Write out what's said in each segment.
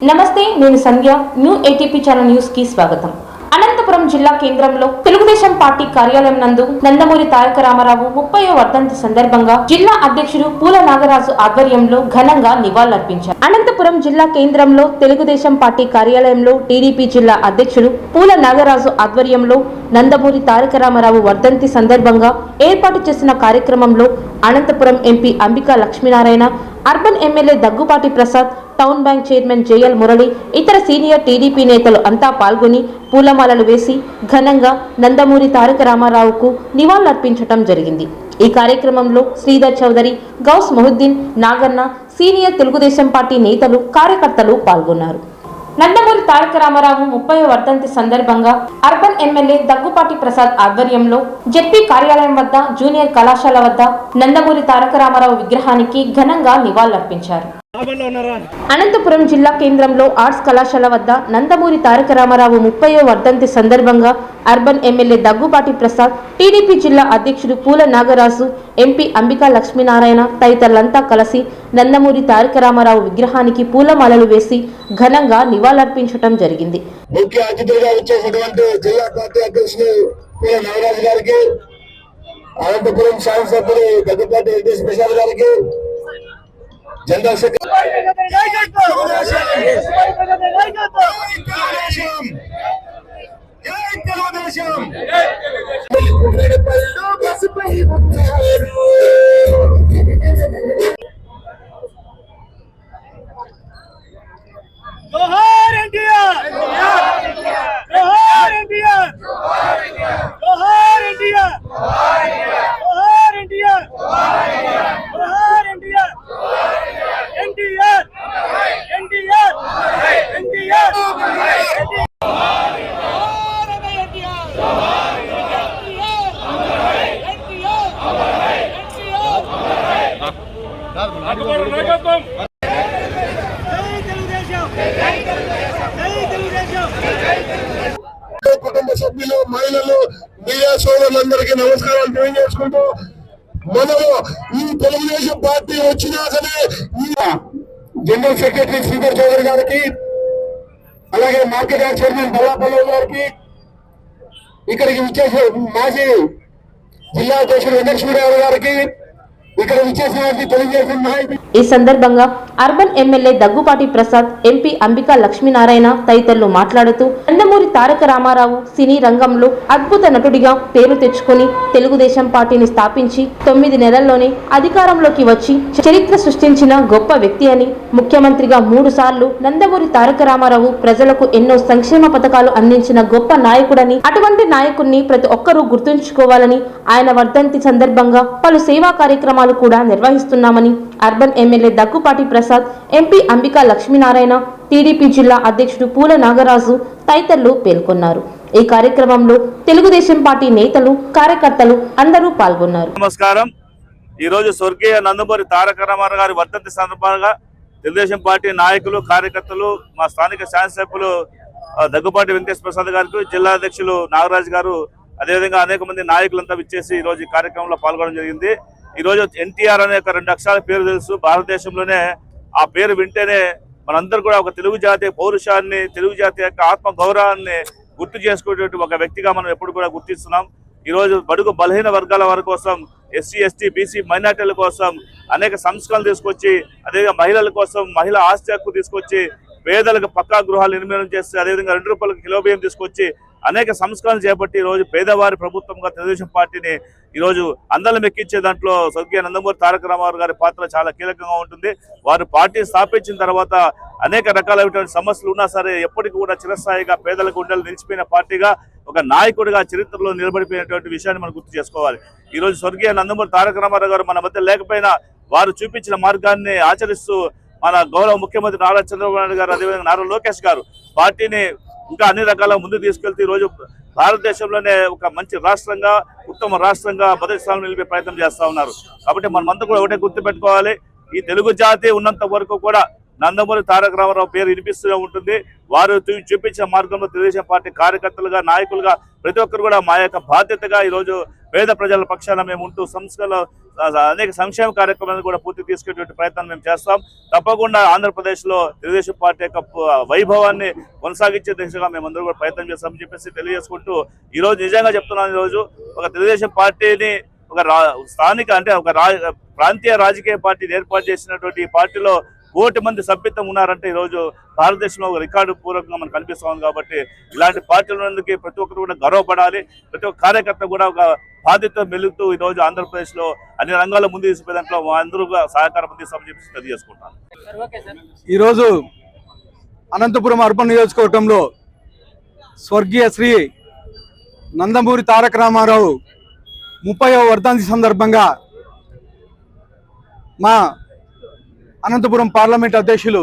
నమస్తే, నేను సంధ్య. New ATP channel news కి స్వాగతం. అనంతపురం జిల్లా కేంద్రంలో తెలుగుదేశం పార్టీ కార్యాలయం నందు నందమూరి తారక రామారావు 30వ వర్ధంతి సందర్భంగా జిల్లా అధ్యక్షుడు పూల నాగరాజు ఆధ్వర్యంలో ఘనంగా నివాళులర్పించారు. అనంతపురం జిల్లా కేంద్రంలో తెలుగుదేశం పార్టీ కార్యాలయంలో టీడీపీ జిల్లా అధ్యక్షుడు పూల నాగరాజు ఆధ్వర్యంలో నందమూరి తారక రామారావు వర్ధంతి సందర్భంగా ఏర్పాటు చేసిన కార్యక్రమంలో Anantapuram MP Ambika Lakshminarayana, urban MLA Daggubati Prasad, town bank chairman JL Murali, ఇతర సీనియర్ టీడీపీ నేతలు అంతా పాల్గొని పూలమాలలు వేసి ఘనంగా నందమూరి తారక రామారావుకు నివాళులర్పించడం జరిగింది. ఈ కార్యక్రమంలో శ్రీధర్ చౌదరి, గౌస్ మొహుద్దీన్, నాగన్న, సీనియర్ తెలుగుదేశం పార్టీ నేతలు, కార్యకర్తలు పాల్గొన్నారు. నందమూరి తారక రామారావు 30వ వర్ధంతి సందర్భంగా అర్బన్ ఎమ్మెల్యే దగ్గుపాటి ప్రసాద్ ఆధ్వర్యంలో జెడ్పీ కార్యాలయం వద్ద, జూనియర్ కళాశాల వద్ద నందమూరి తారక రామారావు విగ్రహానికి ఘనంగా నివాళులర్పించారు. అనంతపురం జిల్లా కేంద్రంలో ఆర్ట్స్ కళాశాల వద్ద నందమూరి తారక రామారావు 30వ వర్ధంతి సందర్భంగా urban MLA Daggubati Prasad, TDP జిల్లా అధ్యక్షుడు పూల నాగరాజు, ఎంపీ అంబికా లక్ష్మీనారాయణ తదితరులంతా కలిసి నందమూరి తారక రామారావు విగ్రహానికి పూలమాలలు వేసి ఘనంగా నివాళులర్పించడం జరిగింది. ముఖ్య అతిథులుగా వచ్చేసినటువంటి జిల్లా పార్టీ అధ్యక్షుడు పూల నాగరాజు గారికి, అనంతపురం శాసనసభ్యులు దగ్గుపాటి వెంకటేశ్వర ప్రసాద్ గారికి, జనరల్ సెక్రటరీ కుటుంబ సభ్యులు, మహిళలు, మీడియా సోదరులందరికీ నమస్కారాలు తెలియజేసుకుంటూ, మనము ఈ తెలుగుదేశం పార్టీ వచ్చినాకనే జనరల్ సెక్రటరీ శ్రీధర్ చౌదరి గారికి, అలాగే మార్కెట్ యార్డ్ చైర్మన్ బల్లాపల్లి గారికి, ఇక్కడికి విచ్చేసిన మాజీ జిల్లా అధ్యక్షుడు వెంకటేశ్వరరావు గారికి, ఇక్కడ విచ్చేసిన తెలుగుదేశం నాయకులు. ఈ సందర్భంగా urban MLA Daggubati Prasad, MP Ambika Lakshminarayana తదితరులు మాట్లాడుతూ నందమూరి తారక రామారావు సినీ రంగంలో అద్భుత నటుడిగా పేరు తెచ్చుకొని తెలుగుదేశం పార్టీని స్థాపించి 9 నెలల్లోనే అధికారంలోకి వచ్చి చరిత్ర సృష్టించిన గొప్ప వ్యక్తి అని, ముఖ్యమంత్రిగా 3 సార్లు నందమూరి తారక రామారావు ప్రజలకు ఎన్నో సంక్షేమ పథకాలు అందించిన గొప్ప నాయకుడని, అటువంటి నాయకుడిని ప్రతి ఒక్కరూ గుర్తుంచుకోవాలని, ఆయన వర్ధంతి సందర్భంగా పలు సేవా కార్యక్రమాలు కూడా నిర్వహిస్తున్నామని urban MLA Daggubati Prasad, MP Ambika Lakshminarayana, TDP జిల్లా అధ్యక్షుడు పూల నాగరాజు తదితరులు పేర్కొన్నారు. ఈ కార్యక్రమంలో తెలుగుదేశం పార్టీ నేతలు, కార్యకర్తలు అందరూ పాల్గొన్నారు. నమస్కారం. ఈ రోజు స్వర్గీయ నందమూరి తారక రామారావు గారి వర్ధంతి సందర్భంగా తెలుగుదేశం పార్టీ నాయకులు, కార్యకర్తలు, మా స్థానిక శాసనసభ్యులు దగ్గుపాటి వెంకటేశ్వర ప్రసాద్ గారికి, జిల్లా అధ్యక్షులు నాగరాజు గారు, అదేవిధంగా అనేక మంది నాయకులంతా విచ్చేసి ఈ రోజు ఈ కార్యక్రమంలో పాల్గొనడం జరిగింది. ఈ రోజు ఎన్టీఆర్ అనే ఒక 2 అక్షరాల పేరు తెలుసు. భారతదేశంలోనే ఆ పేరు వింటేనే మనందరూ కూడా ఒక తెలుగు జాతి పౌరుషాన్ని, తెలుగు జాతి యొక్క ఆత్మ గౌరవాన్ని గుర్తు చేసుకునేటువంటి ఒక వ్యక్తిగా మనం ఎప్పుడు కూడా గుర్తిస్తున్నాం. ఈ రోజు బడుగు బలహీన వర్గాల వారి కోసం, ఎస్సీ, ఎస్టీ, బీసీ మైనార్టీల కోసం అనేక సంస్కరణలు తీసుకొచ్చి, అదేవిధంగా మహిళల కోసం మహిళా ఆస్తి హక్కు తీసుకొచ్చి, పేదలకు పక్కా గృహాలు నిర్మాణం చేసి, అదేవిధంగా 2 రూపాయలకు కిలో బియ్యం తీసుకొచ్చి అనేక సంస్కరణలు చేపట్టి ఈరోజు పేదవారి ప్రభుత్వంగా తెలుగుదేశం పార్టీని ఈరోజు అందలం ఎక్కించే దాంట్లో స్వర్గీయ నందమూరి తారక రామారావు గారి పాత్ర చాలా కీలకంగా ఉంటుంది. వారు పార్టీ స్థాపించిన తర్వాత అనేక రకాలైనటువంటి సమస్యలు ఉన్నా సరే ఎప్పటికీ కూడా చిరస్థాయిగా పేదల గుండెలు నిలిచిపోయిన పార్టీగా, ఒక నాయకుడిగా చరిత్రలో నిలబడిపోయినటువంటి విషయాన్ని మనం గుర్తు చేసుకోవాలి. ఈ రోజు స్వర్గీయ నందమూరి తారక రామారావు గారు మన మధ్య లేకపోయినా వారు చూపించిన మార్గాన్ని ఆచరిస్తూ మన గౌరవ ముఖ్యమంత్రి నారా చంద్రబాబు నాయుడు గారు, అదేవిధంగా నారా లోకేష్ గారు పార్టీని ఇంకా అన్ని రకాల ముందుకు తీసుకెళ్తే ఈరోజు భారతదేశంలోనే ఒక మంచి రాష్ట్రంగా, ఉత్తమ రాష్ట్రంగా మొదటి స్థానంలో నిలిపే ప్రయత్నం చేస్తా ఉన్నారు. కాబట్టి మనమంతా కూడా ఒకటే గుర్తుపెట్టుకోవాలి, ఈ తెలుగు జాతి ఉన్నంత వరకు కూడా నందమూరి తారక రామారావు పేరు వినిపిస్తూనే ఉంటుంది. వారు చూపించిన మార్గంలో తెలుగుదేశం పార్టీ కార్యకర్తలుగా, నాయకులుగా ప్రతి ఒక్కరు కూడా మా యొక్క బాధ్యతగా ఈరోజు పేద ప్రజల పక్షాన మేము ఉంటూ సంస్కరణలో అనేక సంక్షేమ కార్యక్రమాలను కూడా పూర్తి తీసుకునేటువంటి ప్రయత్నం మేము చేస్తాం. తప్పకుండా ఆంధ్రప్రదేశ్లో తెలుగుదేశం పార్టీ యొక్క వైభవాన్ని కొనసాగించే దిశగా మేమందరూ కూడా ప్రయత్నం చేస్తామని చెప్పేసి తెలియజేసుకుంటూ ఈరోజు నిజంగా చెప్తున్నాను, ఈరోజు ఒక తెలుగుదేశం పార్టీని ఒక స్థానిక అంటే ఒక ప్రాంతీయ రాజకీయ పార్టీని ఏర్పాటు చేసినటువంటి ఈ పార్టీలో 1 కోటి మంది సభ్యత్వం ఉన్నారంటే ఈరోజు భారతదేశంలో ఒక రికార్డు పూర్వకంగా మనకు కనిపిస్తా ఉంది. కాబట్టి ఇలాంటి పార్టీల నుండి ప్రతి ఒక్కరు కూడా గర్వపడాలి. ప్రతి ఒక్క కార్యకర్త కూడా ఒక బాధ్యత మెలుగుతూ ఈరోజు ఆంధ్రప్రదేశ్లో అన్ని రంగాల్లో ముందు తీసుకునే దాంట్లో మా అందరూ సహకారం అందిస్తామని చెప్పి తెలియజేసుకుంటాను. ఈరోజు అనంతపురం అర్బన్ నియోజకవర్గంలో స్వర్గీయ శ్రీ నందమూరి తారక రామారావు 30వ వర్ధంతి సందర్భంగా మా అనంతపురం పార్లమెంట్ అధ్యక్షులు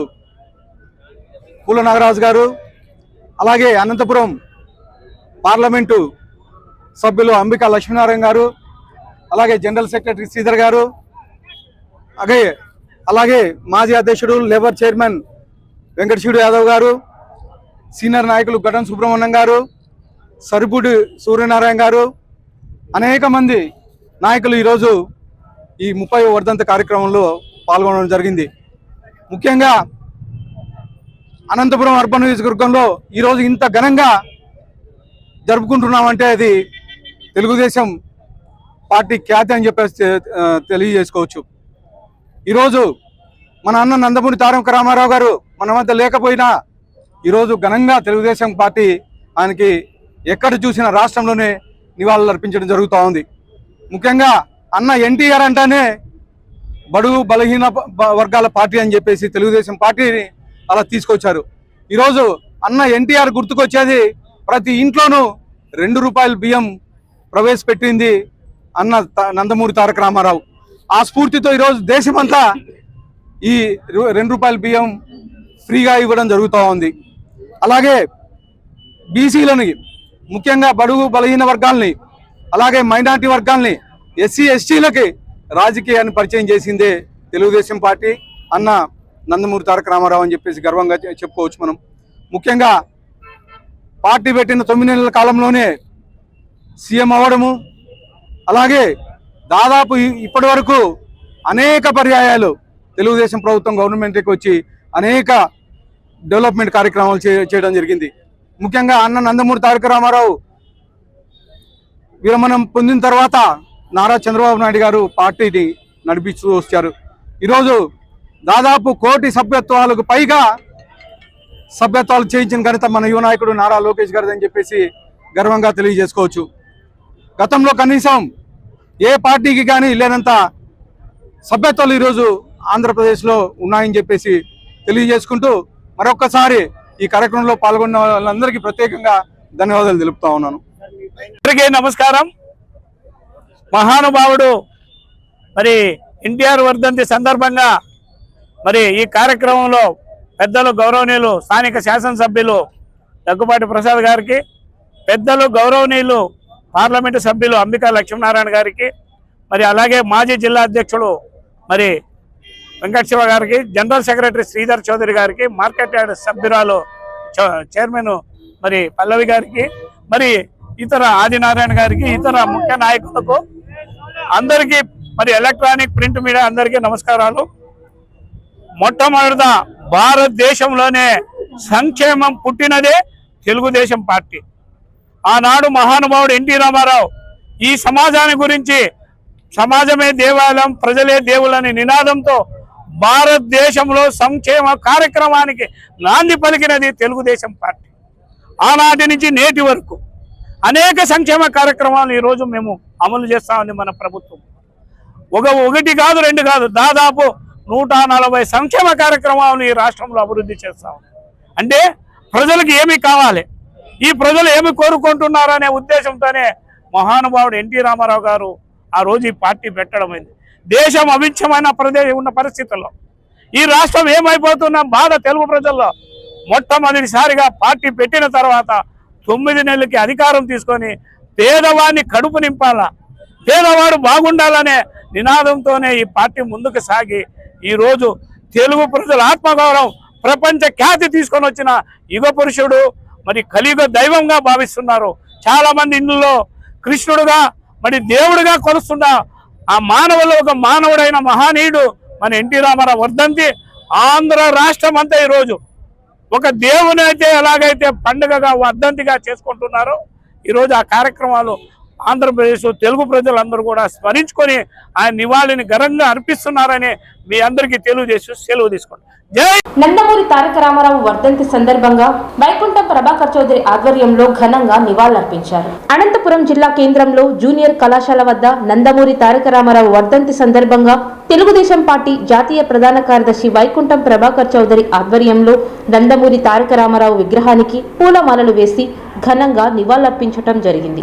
పూల నాగరాజు గారు, అలాగే అనంతపురం పార్లమెంటు సభ్యులు అంబికా లక్ష్మీనారాయణ గారు, అలాగే జనరల్ సెక్రటరీ శ్రీధర్ గారు, అలాగే మాజీ అధ్యక్షుడు లేబర్ చైర్మన్ వెంకటశివుడు యాదవ్ గారు, సీనియర్ నాయకులు గడ్డం సుబ్రహ్మణ్యం గారు, సరిపూడి సూర్యనారాయణ గారు, అనేక మంది నాయకులు ఈరోజు ఈ 30వ వర్ధంతి కార్యక్రమంలో పాల్గొనడం జరిగింది. ముఖ్యంగా అనంతపురం అర్బన్ నియోజకవర్గంలో ఈరోజు ఇంత ఘనంగా జరుపుకుంటున్నామంటే అది తెలుగుదేశం పార్టీ ఖ్యాతి అని చెప్పేసి తెలియజేసుకోవచ్చు. ఈరోజు మన అన్న నందమూరి తారక రామారావు గారు మన వద్ద లేకపోయినా ఈరోజు ఘనంగా తెలుగుదేశం పార్టీ ఆయనకి ఎక్కడ చూసినా రాష్ట్రంలోనే నివాళులు అర్పించడం జరుగుతూ ఉంది. ముఖ్యంగా అన్న ఎన్టీఆర్ అంటేనే బడుగు బలహీన వర్గాల పార్టీ అని చెప్పేసి తెలుగుదేశం పార్టీని అలా తీసుకొచ్చారు. ఈరోజు అన్న ఎన్టీఆర్ గుర్తుకొచ్చేది ప్రతి ఇంట్లోనూ ₹2 బియ్యం ప్రవేశపెట్టింది అన్న నందమూరి తారక రామారావు. ఆ స్ఫూర్తితో ఈరోజు దేశమంతా ఈ ₹2 బియ్యం ఫ్రీగా ఇవ్వడం జరుగుతూ ఉంది. అలాగే బీసీలని, ముఖ్యంగా బడుగు బలహీన వర్గాల్ని, అలాగే మైనార్టీ వర్గాల్ని, ఎస్సీ ఎస్టీలకి రాజకీయాన్ని పరిచయం చేసిందే తెలుగుదేశం పార్టీ, అన్న నందమూరి తారక రామారావు అని చెప్పేసి గర్వంగా చెప్పుకోవచ్చు మనం. ముఖ్యంగా పార్టీ పెట్టిన 9 నెలల కాలంలోనే సీఎం అవ్వడము, అలాగే దాదాపు ఇప్పటి వరకు అనేక పర్యాయాలు తెలుగుదేశం ప్రభుత్వం గవర్నమెంట్కి వచ్చి అనేక డెవలప్మెంట్ కార్యక్రమాలు చేయడం జరిగింది. ముఖ్యంగా అన్న నందమూరి తారక రామారావు విరమణం పొందిన తర్వాత నారా చంద్రబాబు నాయుడు గారు పార్టీని నడిపిస్తూ వచ్చారు. ఈరోజు దాదాపు 1 కోటి సభ్యత్వాలకు పైగా సభ్యత్వాలు చేయించిన ఘనత మన యువ నాయకుడు నారా లోకేష్ గారిది అని చెప్పేసి గర్వంగా తెలియజేసుకోవచ్చు. గతంలో కనీసం ఏ పార్టీకి కానీ లేనంత సభ్యత్వాలు ఈరోజు ఆంధ్రప్రదేశ్లో ఉన్నాయని చెప్పేసి తెలియజేసుకుంటూ మరొక్కసారి ఈ కార్యక్రమంలో పాల్గొన్న వాళ్ళందరికీ ప్రత్యేకంగా ధన్యవాదాలు తెలుపుతా ఉన్నాను. అందరికీ నమస్కారం. మహానుభావుడు మరి ఎన్టీఆర్ వర్ధంతి సందర్భంగా మరి ఈ కార్యక్రమంలో పెద్దలు గౌరవనీయులు స్థానిక శాసనసభ్యులు దగ్గుబాటి ప్రసాద్ గారికి, పెద్దలు గౌరవనీయులు పార్లమెంటు సభ్యులు అంబికా లక్ష్మీనారాయణ గారికి, మరి అలాగే మాజీ జిల్లా అధ్యక్షుడు మరి వెంకటశివ గారికి, జనరల్ సెక్రటరీ శ్రీధర్ చౌదరి గారికి, మార్కెట్ యార్డ్ సభ్యురాలు చైర్మన్ మరి పల్లవి గారికి, మరి ఇతర ఆదినారాయణ గారికి, ఇతర ముఖ్య నాయకులకు అందరికీ, మరి ఎలక్ట్రానిక్ ప్రింట్ మీడియా అందరికీ నమస్కారాలు. మొట్టమొదట భారతదేశంలోనే సంక్షేమం పుట్టినదే తెలుగుదేశం పార్టీ. ఆనాడు మహానుభావుడు ఎన్టీ రామారావు ఈ సమాజాన్ని గురించి సమాజమే దేవాలయం, ప్రజలే దేవులని నినాదంతో భారతదేశంలో సంక్షేమ కార్యక్రమానికి నాంది పలికినది తెలుగుదేశం పార్టీ. ఆనాటి నుంచి నేటి వరకు అనేక సంక్షేమ కార్యక్రమాలు ఈరోజు మేము అమలు చేస్తా ఉంది మన ప్రభుత్వం. ఒకటి కాదు, 2 కాదు, దాదాపు 140 సంక్షేమ కార్యక్రమాలను ఈ రాష్ట్రంలో అభివృద్ధి చేస్తా ఉంది. అంటే ప్రజలకు ఏమి కావాలి, ఈ ప్రజలు ఏమి కోరుకుంటున్నారనే ఉద్దేశంతోనే మహానుభావుడు ఎన్టీ రామారావు గారు ఆ రోజు ఈ పార్టీ పెట్టడమైంది. దేశం అవిచ్ఛమైన ఉన్న పరిస్థితుల్లో ఈ రాష్ట్రం ఏమైపోతున్న బాధ తెలుగు ప్రజల్లో మొట్టమొదటిసారిగా పార్టీ పెట్టిన తర్వాత 9 నెలలకి అధికారం తీసుకొని పేదవాడిని కడుపు నింపాలా, పేదవాడు బాగుండాలనే నినాదంతోనే ఈ పార్టీ ముందుకు సాగి ఈరోజు తెలుగు ప్రజల ఆత్మగౌరవం ప్రపంచ ఖ్యాతి తీసుకొని వచ్చిన యుగ పురుషుడు, మరి కలియుగ దైవంగా భావిస్తున్నారు. చాలా మంది ఇందులో కృష్ణుడుగా మరి దేవుడిగా కొలుస్తున్న ఆ మానవులో ఒక మానవుడైన మహానీయుడు మన ఎన్టీ రామారావు వర్ధంతి ఆంధ్ర రాష్ట్రం అంతా ఈరోజు ఒక దేవుని అయితే ఎలాగైతే పండుగగా వర్ధంతిగా చేసుకుంటున్నారో ఈరోజు ఆ కార్యక్రమాలు ఆంధ్రప్రదేశ్ తెలుగు ప్రజలందరూ కూడా స్మరించుకొని ఆయన నివాళిని ఘనంగా అర్పిస్తున్నారని మీ అందరికీ తెలియజేసి సెలవు తీసుకోండి. జై నందమూరి తారక రామారావు వర్ధంతి సందర్భంగా వైకుంఠం ప్రభాకర్ చౌదరి ఆధ్వర్యంలో ఘనంగా నివాళులర్పించారు. అనంతపురం జిల్లా కేంద్రంలో జూనియర్ కళాశాల వద్ద నందమూరి తారక రామారావు వర్ధంతి సందర్భంగా తెలుగుదేశం పార్టీ జాతీయ ప్రధాన కార్యదర్శి వైకుంఠం ప్రభాకర్ చౌదరి ఆధ్వర్యంలో నందమూరి తారక రామారావు విగ్రహానికి పూలమాలలు వేసి ఘనంగా నివాళులర్పించడం జరిగింది.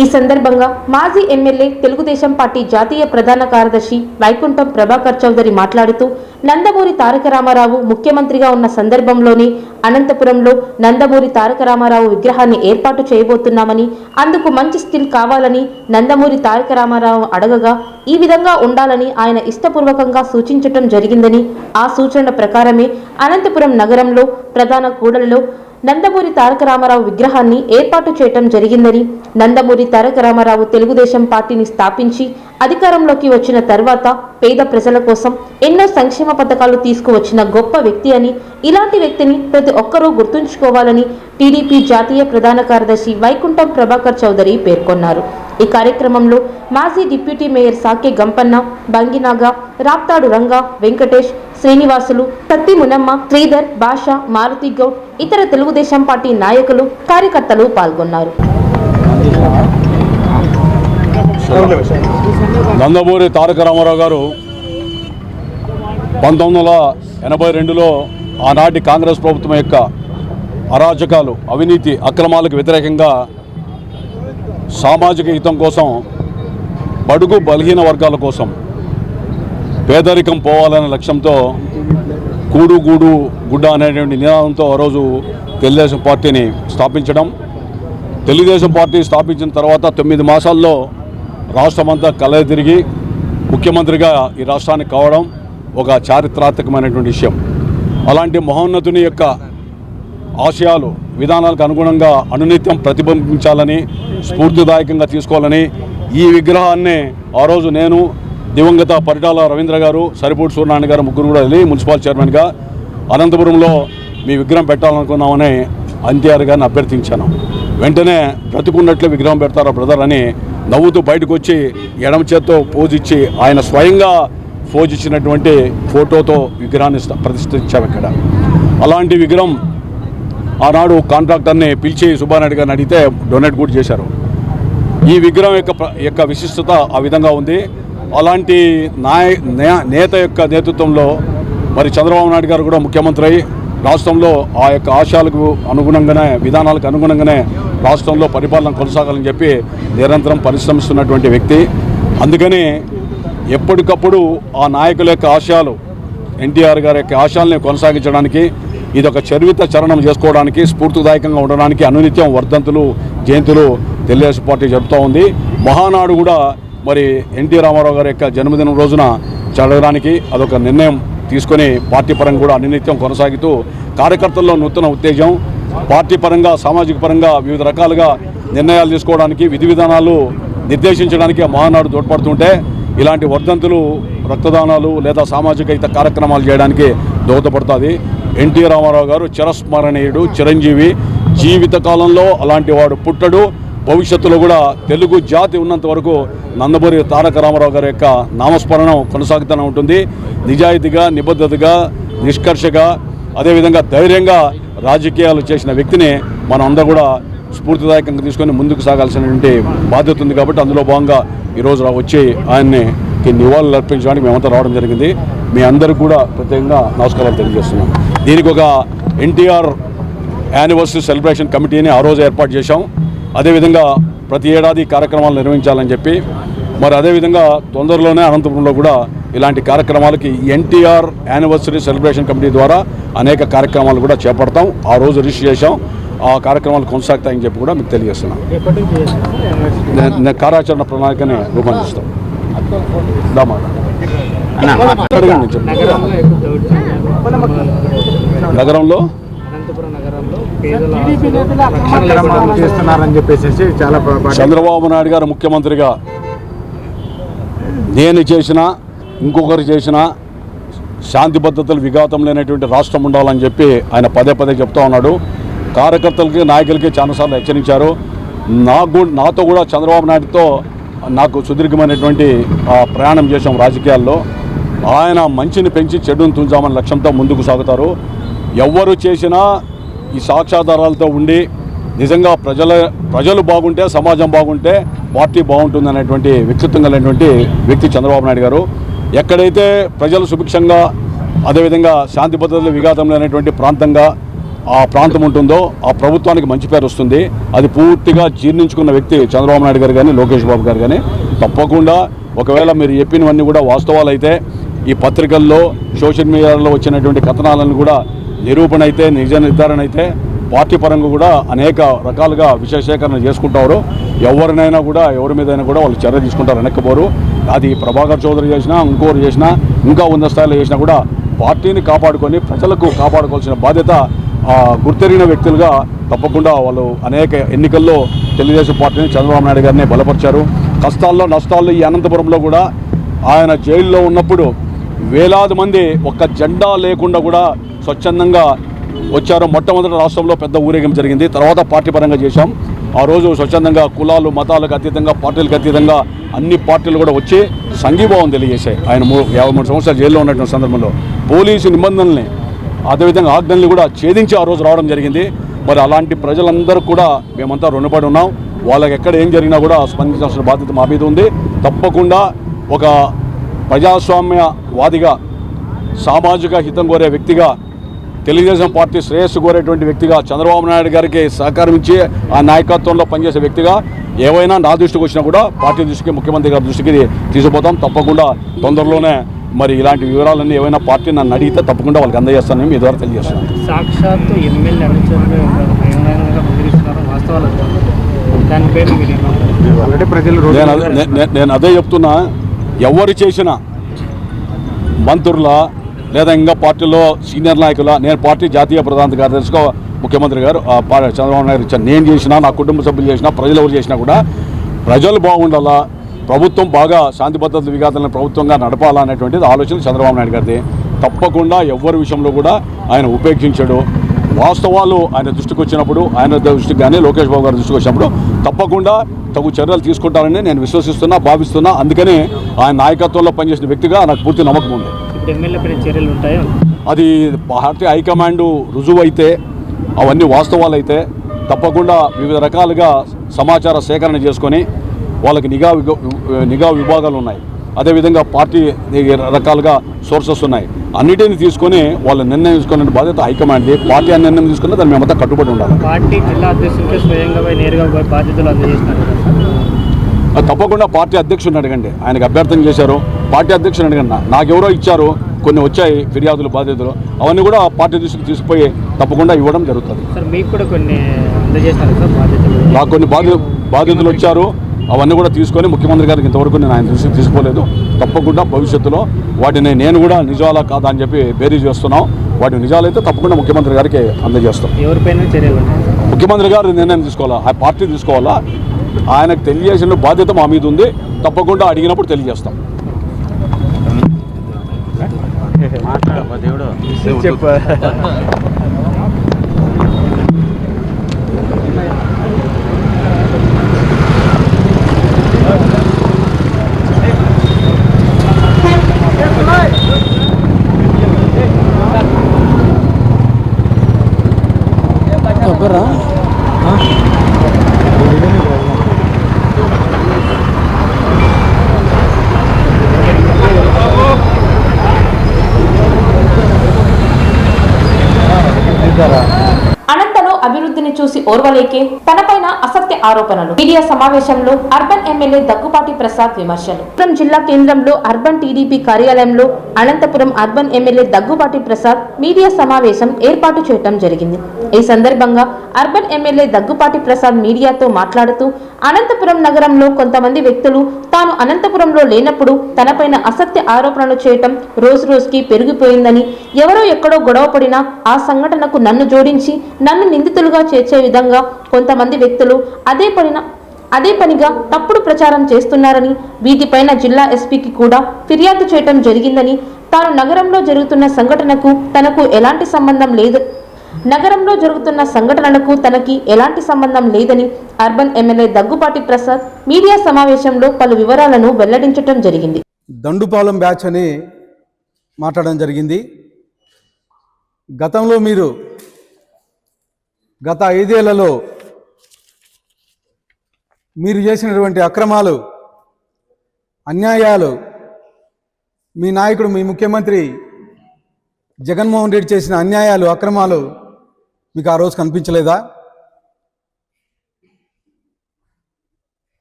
ఈ సందర్భంగా మాజీ ఎమ్మెల్యే తెలుగుదేశం పార్టీ జాతీయ ప్రధాన కార్యదర్శి వైకుంఠం ప్రభాకర్ చౌదరి మాట్లాడుతూ నందమూరి తారక రామారావు ముఖ్యమంత్రిగా ఉన్న సందర్భంలోనే అనంతపురంలో నందమూరి తారక రామారావు విగ్రహాన్ని ఏర్పాటు చేయబోతున్నామని, అందుకు మంచి స్టిల్ కావాలని నందమూరి తారక రామారావు అడగగా ఈ విధంగా ఉండాలని ఆయన ఇష్టపూర్వకంగా సూచించటం జరిగిందని, ఆ సూచన ప్రకారమే అనంతపురం నగరంలో ప్రధాన కూడలిలో నందమూరి తారక రామారావు విగ్రహాన్ని ఏర్పాటు చేయటం జరిగిందని, నందమూరి తారక రామారావు తెలుగుదేశం పార్టీని స్థాపించి అధికారంలోకి వచ్చిన తర్వాత పేద ప్రజల కోసం ఎన్నో సంక్షేమ పథకాలు తీసుకువచ్చిన గొప్ప వ్యక్తి అని, ఇలాంటి వ్యక్తిని ప్రతి ఒక్కరూ గుర్తుంచుకోవాలని టీడీపీ జాతీయ ప్రధాన కార్యదర్శి వైకుంఠం ప్రభాకర్ చౌదరి పేర్కొన్నారు. ఈ కార్యక్రమంలో మాజీ డిప్యూటీ మేయర్ సాకే గంపన్న, బంగినాగ, రాప్తాడు రంగా, వెంకటేష్, శ్రీనివాసులు, సత్తి మునమ్మ, శ్రీధర్, భాష, మారుతి గౌడ్, ఇతర తెలుగుదేశం పార్టీ నాయకులు, కార్యకర్తలు పాల్గొన్నారు. నందమూరి తారక రామారావు గారు 1982లో ఆనాటి కాంగ్రెస్ ప్రభుత్వం యొక్క అరాచకాలు, అవినీతి, అక్రమాలకు వ్యతిరేకంగా సామాజిక హితం కోసం, బడుగు బలహీన వర్గాల కోసం పేదరికం పోవాలనే లక్ష్యంతో కూడు గూడు గుడ్డ అనేటువంటి నినాదంతో ఆ రోజు తెలుగుదేశం పార్టీని స్థాపించడం, తెలుగుదేశం పార్టీ స్థాపించిన తర్వాత 9 మాసాల్లో రాష్ట్రమంతా కలయి తిరిగి ముఖ్యమంత్రిగా ఈ రాష్ట్రానికి కావడం ఒక చారిత్రాత్మకమైనటువంటి విషయం. అలాంటి మహోన్నతుని యొక్క ఆశయాలు విధానాలకు అనుగుణంగా అనునిత్యం ప్రతిబింబించాలని, స్ఫూర్తిదాయకంగా తీసుకోవాలని ఈ విగ్రహాన్ని ఆ రోజు నేను, దివంగత పరిటాల రవీంద్ర గారు, సరిపూడి సూర్యనారాయణ గారు ముగ్గురు కూడా వెళ్ళి మున్సిపల్ చైర్మన్గా అనంతపురంలో మీ విగ్రహం పెట్టాలనుకున్నామని ఎన్టీఆర్ గారిని అభ్యర్థించాను. వెంటనే బ్రతుకున్నట్లే విగ్రహం పెడతారా బ్రదర్ అని నవ్వుతూ బయటకు వచ్చి ఎడమ చేత్తో పోజ్ ఇచ్చి ఆయన స్వయంగా పోజ్ ఇచ్చినటువంటి ఫోటోతో విగ్రహాన్ని ప్రతిష్ఠించాము ఇక్కడ. అలాంటి విగ్రహం ఆనాడు కాంట్రాక్టర్ని పిలిచి సుబ్బారెడ్డి గారిని అడిగితే డొనేట్ కూడా చేశారు. ఈ విగ్రహం యొక్క విశిష్టత ఆ విధంగా ఉంది. అలాంటి నేత యొక్క నేతృత్వంలో మరి చంద్రబాబు నాయుడు గారు కూడా ముఖ్యమంత్రి అయి రాష్ట్రంలో ఆ యొక్క ఆశయాలకు అనుగుణంగానే, విధానాలకు అనుగుణంగానే రాష్ట్రంలో పరిపాలన కొనసాగాలని చెప్పి నిరంతరం పరిశ్రమిస్తున్నటువంటి వ్యక్తి. అందుకని ఎప్పటికప్పుడు ఆ నాయకుల యొక్క ఆశయాలు, ఎన్టీఆర్ గారి యొక్క ఆశయాల్ని కొనసాగించడానికి, ఇది ఒక చరిత్ర చరణం చేసుకోవడానికి, స్ఫూర్తిదాయకంగా ఉండడానికి అనునిత్యం వర్ధంతులు, జయంతులు తెలుగుదేశం పార్టీ జరుపుతూ ఉంది. మహానాడు కూడా మరి ఎన్టీ రామారావు గారి యొక్క జన్మదినం రోజున జరగడానికి అదొక నిర్ణయం తీసుకొని పార్టీ పరంగా కూడా అనునిత్యం కొనసాగుతూ కార్యకర్తల్లో నూతన ఉత్తేజం, పార్టీ పరంగా, సామాజిక పరంగా వివిధ రకాలుగా నిర్ణయాలు తీసుకోవడానికి, విధి విధానాలు నిర్దేశించడానికి మహానాడు తోడ్పడుతుంటే ఇలాంటి వర్ధంతులు, రక్తదానాలు లేదా సామాజిక హిత కార్యక్రమాలు చేయడానికి దోహదపడుతుంది. ఎన్టీ రామారావు గారు చిరస్మరణీయుడు, చిరంజీవి. జీవితకాలంలో అలాంటి వాడు పుట్టడు. భవిష్యత్తులో కూడా తెలుగు జాతి ఉన్నంత వరకు నందమూరి తారక రామారావు గారి యొక్క నామస్మరణం కొనసాగుతూనే ఉంటుంది. నిజాయితీగా, నిబద్ధతగా, నిష్కర్షగా, అదేవిధంగా ధైర్యంగా రాజకీయాలు చేసిన వ్యక్తిని మనం అందరూ కూడా స్ఫూర్తిదాయకంగా తీసుకొని ముందుకు సాగాల్సినటువంటి బాధ్యత ఉంది. కాబట్టి అందులో భాగంగా ఈరోజు వచ్చి ఆయన్ని నివాళులు అర్పించడానికి మేమంతా రావడం జరిగింది. మీ అందరికీ కూడా ప్రత్యేకంగా నమస్కారాలు తెలియజేస్తున్నాం. దీనికి ఒక ఎన్టీఆర్ యానివర్సరీ సెలబ్రేషన్ కమిటీని ఆ రోజు ఏర్పాటు చేశాం. అదేవిధంగా ప్రతి ఏడాది కార్యక్రమాలు నిర్వహించాలని చెప్పి, మరి అదేవిధంగా తొందరలోనే అనంతపురంలో కూడా ఇలాంటి కార్యక్రమాలకి ఎన్టీఆర్ యానివర్సరీ సెలబ్రేషన్ కమిటీ ద్వారా అనేక కార్యక్రమాలు కూడా చేపడతాం. ఆ రోజు రిజిస్టర్ చేశాం. ఆ కార్యక్రమాలు కొనసాగుతాయని చెప్పి కూడా మీకు తెలియజేస్తున్నాం. కార్యాచరణ ప్రణాళికని రూపొందిస్తాం. నగరంలో చంద్రబాబు నాయుడు గారు ముఖ్యమంత్రిగా నేను చేసినా, ఇంకొకరు చేసినా శాంతి భద్రతలు విఘాతం లేనటువంటి రాష్ట్రం ఉండాలని చెప్పి ఆయన పదే పదే చెప్తా ఉన్నాడు. కార్యకర్తలకి, నాయకులకి చాలాసార్లు హెచ్చరించారు. నాతో కూడా చంద్రబాబు నాయుడుతో నాకు సుదీర్ఘమైనటువంటి ప్రయాణం చేశాం రాజకీయాల్లో. ఆయన మంచిని పెంచి చెడును తుంచామనే లక్ష్యంతో ముందుకు సాగుతారు. ఎవరు చేసినా ఈ సాక్ష్యాధారాలతో ఉండి నిజంగా ప్రజలు బాగుంటే, సమాజం బాగుంటే పార్టీ బాగుంటుంది అనేటువంటి వ్యక్తిత్వం కలిగినటువంటి వ్యక్తి చంద్రబాబు నాయుడు గారు. ఎక్కడైతే ప్రజలు సుభిక్షంగా, అదేవిధంగా శాంతి భద్రతలు విఘాతం లేనటువంటి ప్రాంతంగా ఆ ప్రాంతం ఉంటుందో ఆ ప్రభుత్వానికి మంచి పేరు వస్తుంది. అది పూర్తిగా జీర్ణించుకున్న వ్యక్తి చంద్రబాబు నాయుడు గారు కానీ, లోకేష్ బాబు గారు కానీ. తప్పకుండా ఒకవేళ మీరు చెప్పినవన్నీ కూడా వాస్తవాలు అయితే, ఈ పత్రికల్లో, సోషల్ మీడియాలో వచ్చినటువంటి కథనాలను కూడా నిరూపణ అయితే, నిజ నిర్ధారణ అయితే పార్టీ పరంగా కూడా అనేక రకాలుగా విషయ సేకరణ చేసుకుంటారు. ఎవరినైనా కూడా, ఎవరి మీదైనా కూడా వాళ్ళు చర్య తీసుకుంటారు, వెనక్కిపోరు. అది ప్రభాకర్ చౌదరి చేసినా, ఇంకోరు చేసినా, ఇంకా ఉన్న స్థాయిలో చేసినా కూడా పార్టీని కాపాడుకొని ప్రజలకు కాపాడుకోవాల్సిన బాధ్యత గుర్తెరిగిన వ్యక్తులుగా తప్పకుండా వాళ్ళు అనేక ఎన్నికల్లో తెలుగుదేశం పార్టీని, చంద్రబాబు నాయుడు గారిని బలపరిచారు. కష్టాల్లో, నష్టాల్లో ఈ అనంతపురంలో కూడా ఆయన జైల్లో ఉన్నప్పుడు వేలాది మంది ఒక్క జెండా లేకుండా కూడా స్వచ్ఛందంగా వచ్చారు. మొట్టమొదటి రాష్ట్రంలో పెద్ద ఊరేగింపు జరిగింది. తర్వాత పార్టీ పరంగా చేశాం. ఆ రోజు స్వచ్ఛందంగా కులాలు, మతాలకు అతీతంగా, పార్టీలకు అతీతంగా అన్ని పార్టీలు కూడా వచ్చి సంఘీభావం తెలియజేశాయి. ఆయన 53 సంవత్సరాలు జైల్లో ఉన్నటువంటి సందర్భంలో పోలీసు నిబంధనల్ని, అదేవిధంగా ఆజ్ఞల్ని కూడా ఛేదించి ఆ రోజు రావడం జరిగింది. మరి అలాంటి ప్రజలందరూ కూడా మేమంతా రుణపడి ఉన్నాం. వాళ్ళకి ఎక్కడ ఏం జరిగినా కూడా స్పందించాల్సిన బాధ్యత మా మీద ఉంది. తప్పకుండా ఒక ప్రజాస్వామ్యవాదిగా, సామాజిక హితం కోరే వ్యక్తిగా, తెలుగుదేశం పార్టీ శ్రేయస్సు కోరేటువంటి వ్యక్తిగా, చంద్రబాబు నాయుడు గారికి సహకారం ఇచ్చి ఆ నాయకత్వంలో పనిచేసే వ్యక్తిగా ఏవైనా నా దృష్టికి వచ్చినా కూడా పార్టీ దృష్టికి, ముఖ్యమంత్రి గారి దృష్టికి తీసుకుపోతాం. తప్పకుండా తొందరలోనే మరి ఇలాంటి వివరాలన్నీ ఏమైనా పార్టీ నన్ను అడిగితే తప్పకుండా వాళ్ళకి అందజేస్తానని మీ ద్వారా తెలియజేస్తున్నాను. సాక్షాత్తు ఎమ్మెల్యే అనుచరులు బహిరంగంగా బెదిరిస్తున్నారు, వాస్తవాలు దానిపై ఆల్రెడీ ప్రజలు నేను అదే చెప్తున్నా. ఎవరు చేసినా మంత్రుల లేదా ఇంకా పార్టీలో సీనియర్ నాయకుల, నేను పార్టీ జాతీయ ప్రధాన కార్యదర్శిగా ముఖ్యమంత్రి గారు చంద్రబాబు నాయుడు ఇచ్చాను. నేను చేసినా, నా కుటుంబ సభ్యులు చేసినా, ప్రజలు ఎవరు చేసినా కూడా ప్రజలు బాగుండాలా, ప్రభుత్వం బాగా శాంతి భద్రతల విఘాతాలను ప్రభుత్వంగా నడపాలా అనేటువంటిది ఆలోచన చంద్రబాబు నాయుడు గారిది. తప్పకుండా ఎవరి విషయంలో కూడా ఆయన ఉపేక్షించాడు. వాస్తవాలు ఆయన దృష్టికి వచ్చినప్పుడు, ఆయన దృష్టికి కానీ లోకేష్ బాబు గారి దృష్టికి వచ్చినప్పుడు తప్పకుండా తగు చర్యలు తీసుకుంటారని నేను విశ్వసిస్తున్నా, భావిస్తున్నా. అందుకని ఆయన నాయకత్వంలో పనిచేసిన వ్యక్తిగా నాకు పూర్తి నమ్మకం ఉంది. ఎమ్మెల్యే చర్యలు ఉంటాయో అది పార్టీ హైకమాండ్ రుజువు అయితే, అవన్నీ వాస్తవాలు అయితే తప్పకుండా వివిధ రకాలుగా సమాచార సేకరణ చేసుకొని వాళ్ళకి నిఘా విభాగాలు ఉన్నాయి. అదేవిధంగా పార్టీ రకాలుగా సోర్సెస్ ఉన్నాయి. అన్నిటిని తీసుకొని వాళ్ళు నిర్ణయం తీసుకునే బాధ్యత హైకమాండ్ది. పార్టీ ఆ నిర్ణయం తీసుకున్న దాన్ని మేమంతా కట్టుబడి ఉండాలి. పార్టీ జిల్లా అధ్యక్షుడికి స్వయంగా నేరుగా బాధ్యతలు అందజేస్తున్నారు. తప్పకుండా పార్టీ అధ్యక్షుడిని అడగండి, ఆయనకు అభ్యర్థన చేశారు. పార్టీ అధ్యక్షుడిని అడగండి. నాకెవరో ఇచ్చారు, కొన్ని వచ్చాయి ఫిర్యాదులు, బాధ్యతలు, అవన్నీ కూడా పార్టీ దృష్టికి తీసుకుపోయి తప్పకుండా ఇవ్వడం జరుగుతుంది. సార్ మీకు కూడా కొన్ని అందజేస్తారు సార్ బాధ్యతలు? నాకు కొన్ని బాధ్యతలు వచ్చారు, అవన్నీ కూడా తీసుకొని ముఖ్యమంత్రి గారికి ఇంతవరకు నేను ఆయన దృష్టికి తీసుకోలేదు. తప్పకుండా భవిష్యత్తులో వాటిని నేను కూడా నిజాలా కాదా అని చెప్పి బేరీజ్ చేస్తున్నాం. వాటి నిజాలైతే తప్పకుండా ముఖ్యమంత్రి గారికి అందజేస్తాం. ఎవరిపైన చర్యలు? ముఖ్యమంత్రి గారు నిర్ణయం తీసుకోవాలా, ఆ పార్టీ తీసుకోవాలా. ఆయనకు తెలియజేసిన బాధ్యత మా మీద ఉంది. తప్పకుండా అడిగినప్పుడు తెలియజేస్తాం. అనంతలో అభివృద్ధిని చూసి ఓర్వలేకే తనపైన అసత్య ఆరోపణలు. మీడియా సమావేశంలో అర్బన్ ఎమ్మెల్యే దగ్గుపాటి ప్రసాద్ విమర్శలు. అనంతపురం జిల్లా కేంద్రంలో అర్బన్ టీడీపీ కార్యాలయంలో Anantapuram urban MLA Daggubati Prasad media సమావేశం ఏర్పాటు చేయడం జరిగింది. ఈ సందర్భంగా అర్బన్ ఎమ్మెల్యే దగ్గుపాటి ప్రసాద్ మీడియాతో మాట్లాడుతూ అనంతపురం నగరంలో కొంతమంది వ్యక్తులు తాను అనంతపురంలో లేనప్పుడు తనపైన అసత్య ఆరోపణలు చేయటం రోజు రోజుకి పెరిగిపోయిందని, ఎవరో ఎక్కడో గొడవ పడినా ఆ సంఘటనకు నన్ను జోడించి నన్ను నిందితులుగా చేర్చే విధంగా కొంతమంది వ్యక్తులు అదే పనిగా తప్పుడు ప్రచారం చేస్తున్నారని, వీటిపైన జిల్లా ఎస్పీకి కూడా ఫిర్యాదు చేయటం జరిగిందని, తాను నగరంలో జరుగుతున్న సంఘటనలకు తనకు ఎలాంటి సంబంధం లేదని urban MLA Daggubati Prasad media సమావేశంలో పలు వివరాలను వెల్లడించడం జరిగింది. దండుపాలెం బ్యాచ్ అని మాట్లాడడం జరిగింది. గతంలో మీరు గత 5 ఏళ్లలో మీరు చేసినటువంటి అక్రమాలు, అన్యాయాలు, మీ నాయకుడు, మీ ముఖ్యమంత్రి జగన్మోహన్ రెడ్డి చేసిన అన్యాయాలు, అక్రమాలు మీకు ఆ రోజు కనిపించలేదా?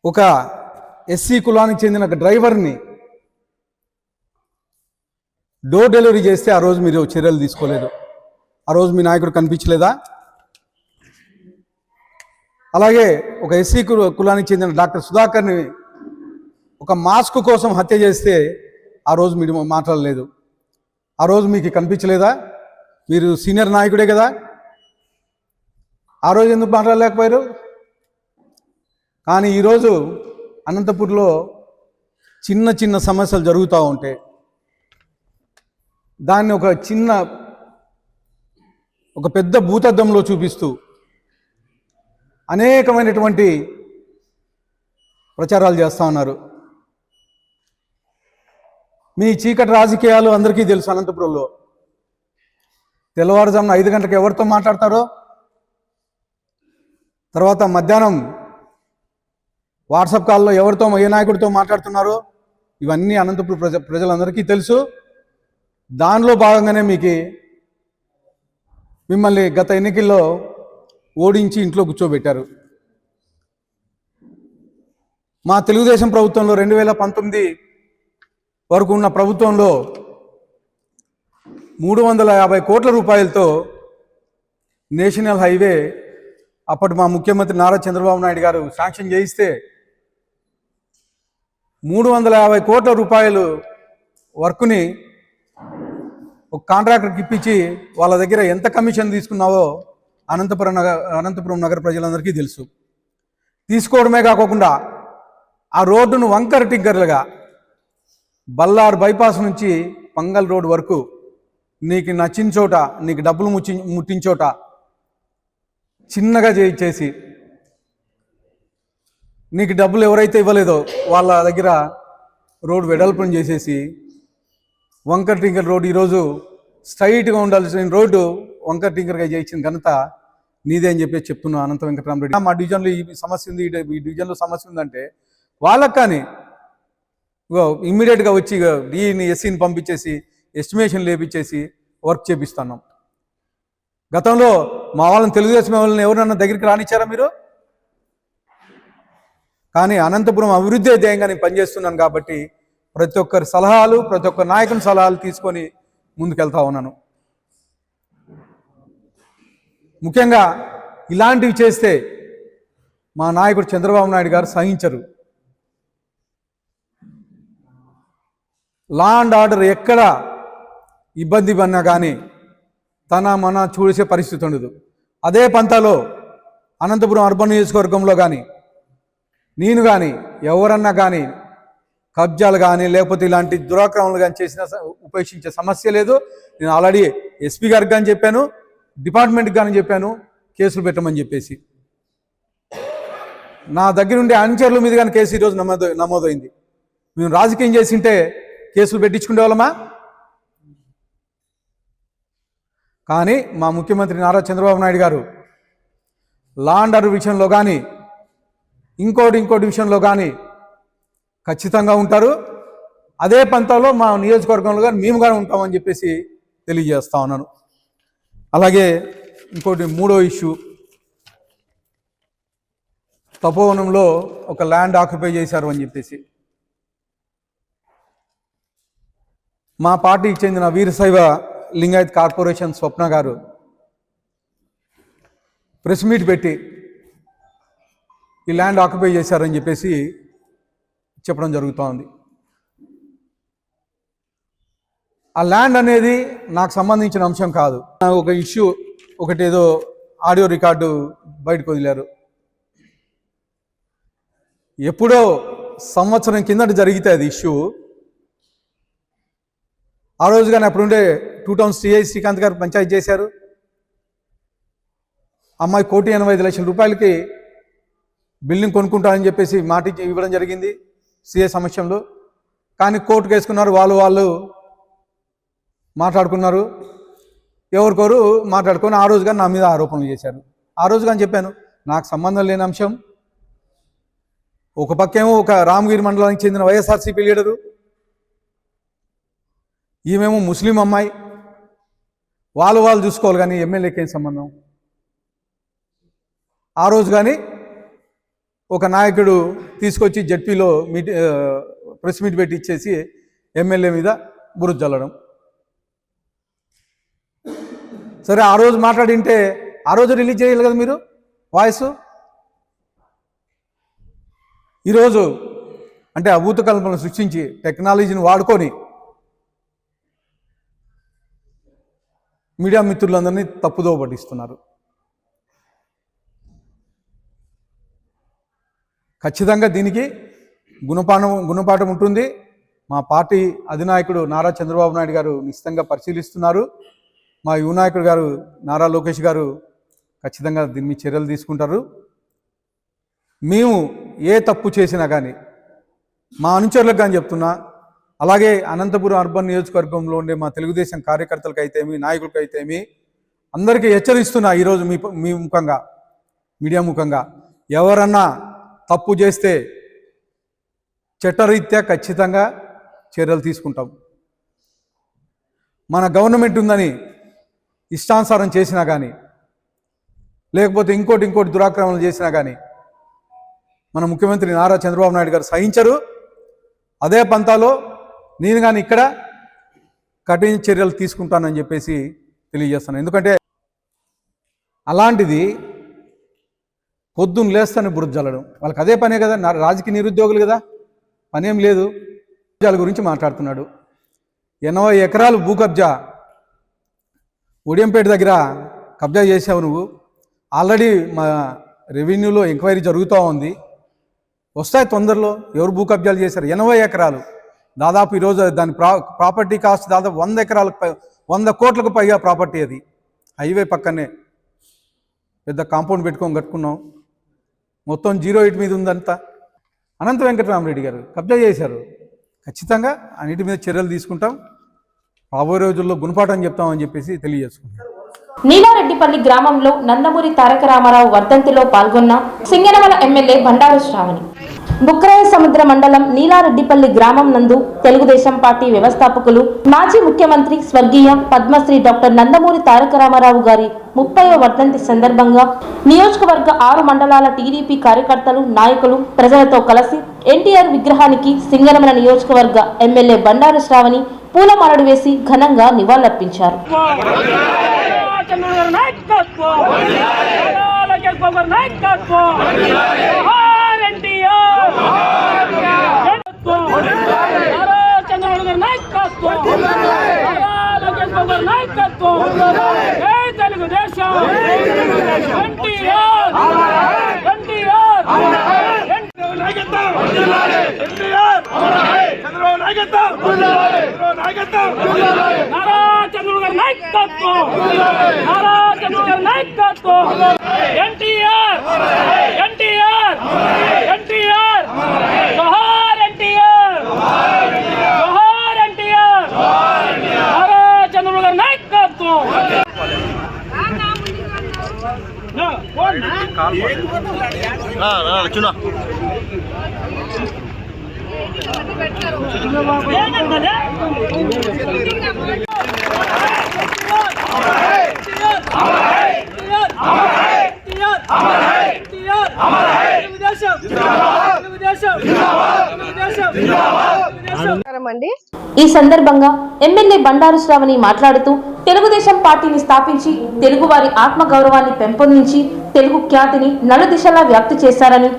ఒక ఎస్సీ కులానికి చెందిన ఒక డ్రైవర్ని డోర్ డెలివరీ చేస్తే ఆ రోజు మీరు చర్యలు తీసుకోలేదు. ఆ రోజు మీ నాయకుడు కనిపించలేదా? అలాగే ఒక ఎస్సీ కులానికి చెందిన డాక్టర్ సుధాకర్ని ఒక మాస్క్ కోసం హత్య చేస్తే ఆ రోజు మీరు మాట్లాడలేదు. ఆ రోజు మీకు కనిపించలేదా? మీరు సీనియర్ నాయకుడే కదా, ఆ రోజు ఎందుకు మాట్లాడలేకపోయారు? కానీ ఈరోజు అనంతపూర్లో చిన్న చిన్న సమస్యలు జరుగుతూ ఉంటే దాన్ని ఒక పెద్ద భూతద్దంలో చూపిస్తూ అనేకమైనటువంటి ప్రచారాలు చేస్తూ ఉన్నారు. మీ చీకటి రాజకీయాలు అందరికీ తెలుసు. అనంతపురంలో తెల్లవారుజామున 5 గంటలకు ఎవరితో మాట్లాడతారో, తర్వాత మధ్యాహ్నం వాట్సాప్ కాల్లో ఎవరితో, ఏ నాయకుడితో మాట్లాడుతున్నారో, ఇవన్నీ అనంతపురం ప్రజలందరికీ తెలుసు. దానిలో భాగంగానే మిమ్మల్ని గత ఎన్నికల్లో ఓడించి ఇంట్లో కూర్చోబెట్టారు. మా తెలుగుదేశం ప్రభుత్వంలో 2019 వరకు ఉన్న ప్రభుత్వంలో 350 కోట్ల రూపాయలతో నేషనల్ హైవే అప్పటి మా ముఖ్యమంత్రి నారా చంద్రబాబు నాయుడు గారు శాంక్షన్ చేయిస్తే 350 కోట్ల రూపాయలు వర్క్ని ఒక కాంట్రాక్టర్కి ఇప్పించి వాళ్ళ దగ్గర ఎంత కమిషన్ తీసుకున్నావో అనంతపురం నగర ప్రజలందరికీ తెలుసు. తీసుకోవడమే కాకుండా ఆ రోడ్డును వంకర టింకర్లుగా బల్లార్ బైపాస్ నుంచి పంగల్ రోడ్ వరకు నీకు నచ్చిన చోట నీకు డబ్బులు ముట్టించోట చిన్నగా చేసి నీకు డబ్బులు ఎవరైతే ఇవ్వలేదో వాళ్ళ దగ్గర రోడ్ వెడల్పుని చేసేసి వంకర టింకర్ రోడ్ ఈరోజు స్ట్రైట్గా ఉండాల్సిన రోడ్డు వంకర టింకర్గా చేయించిన ఘనత నీదే అని చెప్పేసి చెప్తున్నా అనంత వెంకటరామరెడ్డి. మా డివిజన్లో ఈ సమస్య ఉంది, ఈ డివిజన్లో సమస్య ఉందంటే వాళ్ళకి కానీ ఇమ్మీడియట్గా వచ్చి డిఈని ఎస్సీని పంపించేసి ఎస్టిమేషన్ లేపించేసి వర్క్ చేపిస్తున్నాం. గతంలో మా వాళ్ళని తెలుగుదేశం వాళ్ళని ఎవరన్నా దగ్గరికి రానిచ్చారా మీరు? కానీ అనంతపురం అభివృద్ధి ధ్యేయంగా నేను పనిచేస్తున్నాను కాబట్టి ప్రతి ఒక్కరి సలహాలు, ప్రతి ఒక్క నాయకుని సలహాలు తీసుకొని ముందుకెళ్తా ఉన్నాను. ముఖ్యంగా ఇలాంటివి చేస్తే మా నాయకుడు చంద్రబాబు నాయుడు గారు సహించరు. లా అండ్ ఆర్డర్ ఎక్కడ ఇబ్బంది పడినా కానీ మన చూసే పరిస్థితి ఉండదు. అదే పంతాలో అనంతపురం అర్బన్ నియోజకవర్గంలో కానీ నేను కానీ ఎవరన్నా కానీ కబ్జాలు కానీ లేకపోతే ఇలాంటి దురాక్రమణలు కానీ చేసినా ఉపేక్షించే సమస్య లేదు. నేను ఆల్రెడీ ఎస్పీ గారికి కానీ చెప్పాను, డిపార్ట్మెంట్కి కానీ చెప్పాను కేసులు పెట్టమని చెప్పేసి. నా దగ్గర ఉండే అనుచరుల మీద కానీ కేసు ఈరోజు నమోదైంది. మేము రాజకీయం చేసింటే కేసులు పెట్టించుకునే వాళ్ళమా? కానీ మా ముఖ్యమంత్రి నారా చంద్రబాబు నాయుడు గారు లా అండ్ ఆర్డర్ విషయంలో కానీ ఇంకోటి విషయంలో కానీ ఖచ్చితంగా ఉంటారు. అదే పంతాలో మా నియోజకవర్గంలో కానీ మేము కానీ ఉంటామని చెప్పేసి తెలియజేస్తా ఉన్నాను. అలాగే ఇంకోటి మూడో ఇష్యూ, తపోవనంలో ఒక ల్యాండ్ ఆక్యుపై చేశారు అని చెప్పేసి మా పార్టీకి చెందిన వీరశైవ లింగాయత్ కార్పొరేషన్ స్వప్న గారు ప్రెస్ మీట్ పెట్టి ఈ ల్యాండ్ ఆక్యుపై చేశారని చెప్పేసి చెప్పడం జరుగుతూ ఉంది. ఆ ల్యాండ్ అనేది నాకు సంబంధించిన అంశం కాదు. ఒక ఇష్యూ ఒకటి ఏదో ఆడియో రికార్డు బయటకు వదిలారు. ఎప్పుడో సంవత్సరం కిందట జరిగితే అది ఇష్యూ. ఆ రోజు కానీ అప్పుడుండే 2 టౌన్స్ టీఐ శ్రీకాంత్ గారు పంచాయతీ చేశారు. అమ్మాయి 1,85,00,000 రూపాయలకి బిల్డింగ్ కొనుక్కుంటానని చెప్పేసి మాట ఇవ్వడం జరిగింది సిఐ సమక్షంలో. కానీ కోర్టుకు వేసుకున్నారు. వాళ్ళు మాట్లాడుకున్నారు, ఎవరికోరు మాట్లాడుకొని ఆ రోజు కానీ నా మీద ఆరోపణలు చేశారు. ఆ రోజు కానీ చెప్పాను నాకు సంబంధం లేని అంశం. ఒక పక్కేమో ఒక రామగిరి మండలానికి చెందిన వైఎస్ఆర్సీపీ లీడరు, ఈమెమో ముస్లిం అమ్మాయి. వాళ్ళు చూసుకోవాలి కానీ ఎమ్మెల్యేకి ఏం సంబంధం? ఆ రోజు కానీ ఒక నాయకుడు తీసుకొచ్చి జడ్పీలో ప్రెస్ మీట్ పెట్టి ఇచ్చేసి ఎమ్మెల్యే మీద బురద జల్లడం. సరే ఆ రోజు మాట్లాడింటే ఆ రోజు రిలీజ్ చేయాలి కదా మీరు వాయిస్. ఈరోజు అంటే అభూత కల్పనలు సృష్టించి టెక్నాలజీని వాడుకొని మీడియా మిత్రులందరినీ తప్పుదోవ పట్టిస్తున్నారు. ఖచ్చితంగా దీనికి గుణపాఠం ఉంటుంది. మా పార్టీ అధినాయకుడు నారా చంద్రబాబు నాయుడు గారు నిశ్చితంగా పరిశీలిస్తున్నారు. మా యువ నాయకుడు గారు నారా లోకేష్ గారు ఖచ్చితంగా దీన్ని చర్యలు తీసుకుంటారు. మేము ఏ తప్పు చేసినా కానీ మా అనుచరులకు కానీ చెప్తున్నా, అలాగే అనంతపురం అర్బన్ నియోజకవర్గంలో ఉండే మా తెలుగుదేశం కార్యకర్తలకు అయితేమి, నాయకులకు అయితేమి అందరికీ హెచ్చరిస్తున్నా ఈరోజు మీ ముఖంగా, మీడియా ముఖంగా, ఎవరన్నా తప్పు చేస్తే చట్టరీత్యా ఖచ్చితంగా చర్యలు తీసుకుంటాం. మన గవర్నమెంట్ ఉందని ఇష్టానుసారం చేసినా కానీ, లేకపోతే ఇంకోటి దురాక్రమణలు చేసినా కానీ మన ముఖ్యమంత్రి నారా చంద్రబాబు నాయుడు గారు సహించరు. అదే పంతాలో నేను కానీ ఇక్కడ కఠిన చర్యలు తీసుకుంటానని చెప్పేసి తెలియజేస్తాను. ఎందుకంటే అలాంటిది పొద్దున్న లేస్తాను బురద జల్లడం, వాళ్ళకి అదే పనే కదా, రాజకీయ నిరుద్యోగులు కదా, పనేం లేదు. కబ్జాల గురించి మాట్లాడుతున్నాడు. 80 ఎకరాలు భూ కబ్జా ఉడియంపేట దగ్గర కబ్జా చేసావు నువ్వు. ఆల్రెడీ మా రెవెన్యూలో ఎంక్వైరీ జరుగుతూ ఉంది, వస్తాయి తొందరలో ఎవరు భూ కబ్జాలు చేశారు. 80 ఎకరాలు దాదాపు ఈరోజు దాని ప్రాపర్టీ కాస్ట్ దాదాపు 100 ఎకరాలకు 100 కోట్లకు పైగా ప్రాపర్టీ. అది హైవే పక్కనే పెద్ద కాంపౌండ్ పెట్టుకొని కట్టుకున్నాం. మొత్తం 08 మీద ఉందంతా. అనంత వెంకటరామరెడ్డి గారు కబ్జా చేశారు. ఖచ్చితంగా అన్నిటి మీద చర్యలు తీసుకుంటాం, రాబోయే రోజుల్లో గుణపాఠం చెప్తామని చెప్పేసి తెలియజేసుకుంటాం. నీలారెడ్డిపల్లి గ్రామంలో నందమూరి తారక రామారావు వర్ధంతిలో పాల్గొన్న సింగనమల ఎమ్మెల్యే బండారు శ్రావణి. బుక్రాయ సముద్ర మండలం నీలారెడ్డిపల్లి గ్రామం నందు తెలుగుదేశం పార్టీ వ్యవస్థాపకులు మాజీ ముఖ్యమంత్రి స్వర్గీయ పద్మశ్రీ డాక్టర్ నందమూరి తారక రామారావు గారి 30వ వర్ధంతి సందర్భంగా నియోజకవర్గ 6 మండలాల టీడీపీ కార్యకర్తలు, నాయకులు ప్రజలతో కలిసి ఎన్టీఆర్ విగ్రహానికి సింగనమల నియోజకవర్గ ఎమ్మెల్యే బండారు శ్రావణి పూలమాలలు వేసి ఘనంగా నివాళులర్పించారు. ఈ సందర్భంగా ఎమ్మెల్యే బండారు శ్రావణి మాట్లాడుతూ తెలుగుదేశం పార్టీని స్థాపించి తెలుగువారి ఆత్మగౌరవాన్ని పెంపొందించి తెలుగు ఖ్యాతిని నలుదిశలా వ్యాప్తి చేశారని,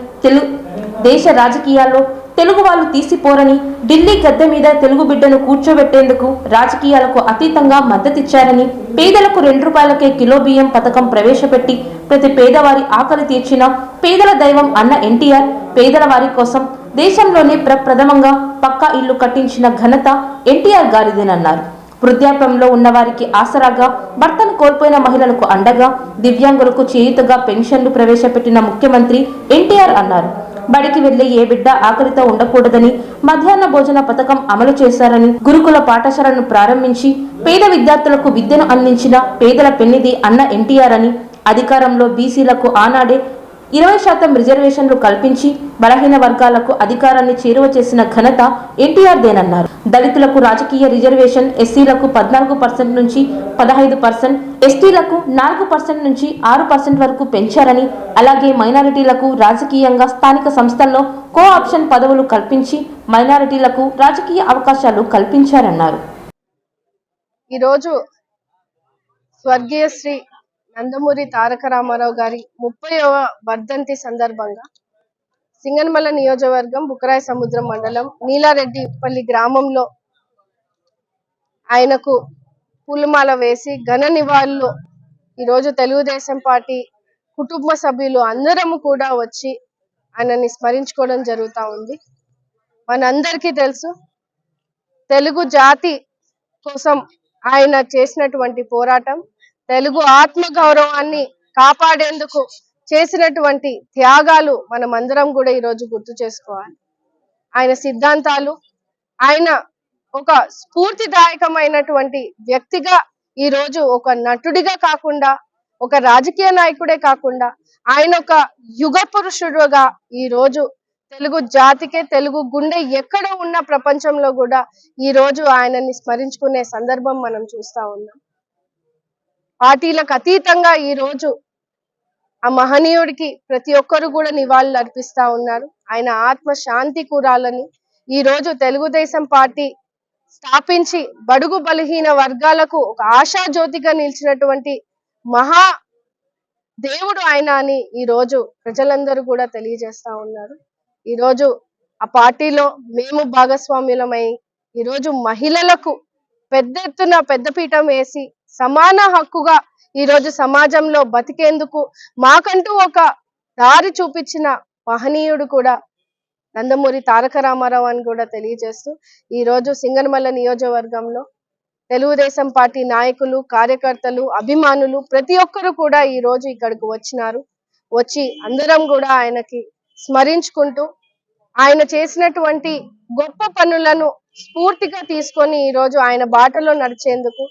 దేశ రాజకీయాల్లో తెలుగు వాళ్ళు తీసిపోరని, ఢిల్లీ గద్దె మీద తెలుగు బిడ్డను కూర్చోబెట్టేందుకు రాజకీయాలకు అతీతంగా మద్దతిచ్చారని, పేదలకు 2 రూపాయలకే కిలో బియ్యం పథకం ప్రవేశపెట్టి ప్రతి పేదవారి ఆకలి తీర్చిన పేదల దైవం అన్న ఎన్టీఆర్ పేదల వారి కోసం దేశంలోనే ప్రప్రథమంగా పక్కా ఇల్లు కట్టించిన ఘనత ఎన్టీఆర్ గారిదేనన్నారు. వృద్ధాప్యంలో ఉన్నవారికి ఆసరాగా, భర్తను కోల్పోయిన మహిళలకు అండగా, దివ్యాంగులకు చేయూతగా పెన్షన్లు ప్రవేశపెట్టిన ముఖ్యమంత్రి ఎన్టీఆర్ అన్నారు. బడికి వెళ్లే ఏ బిడ్డ ఆకలితో ఉండకూడదని మధ్యాహ్న భోజన పథకం అమలు చేశారని, గురుకుల పాఠశాలను ప్రారంభించి పేద విద్యార్థులకు విద్యను అందించిన పేదల పెన్నిధి అన్న ఎన్టీఆర్ అని, అధికారంలో బీసీలకు ఆనాడే 20% రిజర్వేషన్లు కల్పించి బలహీన వర్గాలకు అధికారాన్ని చేరువ చేసిన ఘనత ఎన్టీఆర్ దేనన్నారు. దళితులకు రాజకీయ రిజర్వేషన్ ఎస్సీలకు 14% నుంచి 15%, ఎస్టీలకు 4% నుంచి 6% వరకు పెంచారని, అలాగే మైనారిటీలకు రాజకీయంగా స్థానిక సంస్థల్లో కో ఆప్షన్ పదవులు కల్పించి మైనారిటీలకు రాజకీయ అవకాశాలు కల్పించారన్నారు. ఈరోజు స్వర్గీయ శ్రీ నందమూరి తారక రామారావు గారి 30వ వర్ధంతి సందర్భంగా సింగనమల నియోజకవర్గం బుక్రాయ సముద్రం మండలం నీలారెడ్డిపల్లి గ్రామంలో ఆయనకు పూలమాల వేసి ఘన నివాళులు ఈరోజు తెలుగుదేశం పార్టీ కుటుంబ సభ్యులు అందరము కూడా వచ్చి ఆయనని స్మరించుకోవడం జరుగుతూ ఉంది. మనందరికీ తెలుసు, తెలుగు జాతి కోసం ఆయన చేసినటువంటి పోరాటం, తెలుగు ఆత్మ గౌరవాన్ని కాపాడేందుకు చేసినటువంటి త్యాగాలు మనం అందరం కూడా ఈరోజు గుర్తు చేసుకోవాలి. ఆయన సిద్ధాంతాలు, ఆయన ఒక స్ఫూర్తిదాయకమైనటువంటి వ్యక్తిగా ఈరోజు ఒక నటుడిగా కాకుండా, ఒక రాజకీయ నాయకుడే కాకుండా ఆయన ఒక యుగ పురుషుడుగా ఈరోజు తెలుగు జాతికే, తెలుగు గుండె ఎక్కడ ఉన్న ప్రపంచంలో కూడా ఈరోజు ఆయనని స్మరించుకునే సందర్భం మనం చూస్తా ఉన్నాం. పార్టీలకు అతీతంగా ఈరోజు ఆ మహనీయుడికి ప్రతి ఒక్కరు కూడా నివాళులు అర్పిస్తా ఉన్నారు. ఆయన ఆత్మ శాంతి కూరాలని ఈరోజు తెలుగుదేశం పార్టీ స్థాపించి బడుగు బలహీన వర్గాలకు ఒక ఆశాజ్యోతిగా నిలిచినటువంటి మహా దేవుడు ఆయన అని ఈ రోజు ప్రజలందరూ కూడా తెలియజేస్తా ఉన్నారు. ఈ రోజు ఆ పార్టీలో మేము భాగస్వామ్యులమై ఈ రోజు మహిళలకు పెద్ద ఎత్తున పెద్దపీఠం వేసి సమాన హక్కుగా ఈ రోజు సమాజంలో బతికేందుకు మాకంటూ ఒక దారి చూపించిన మహనీయుడు కూడా నందమూరి తారక రామారావు అని కూడా తెలియజేస్తూ ఈ రోజు సింగనమల నియోజకవర్గంలో తెలుగుదేశం పార్టీ నాయకులు, కార్యకర్తలు, అభిమానులు ప్రతి ఒక్కరు కూడా ఈ రోజు ఇక్కడికి వచ్చి అందరం కూడా ఆయనకి స్మరించుకుంటూ ఆయన చేసినటువంటి గొప్ప పనులను స్ఫూర్తిగా తీసుకొని ఈ రోజు ఆయన బాటలో నడిచేందుకు,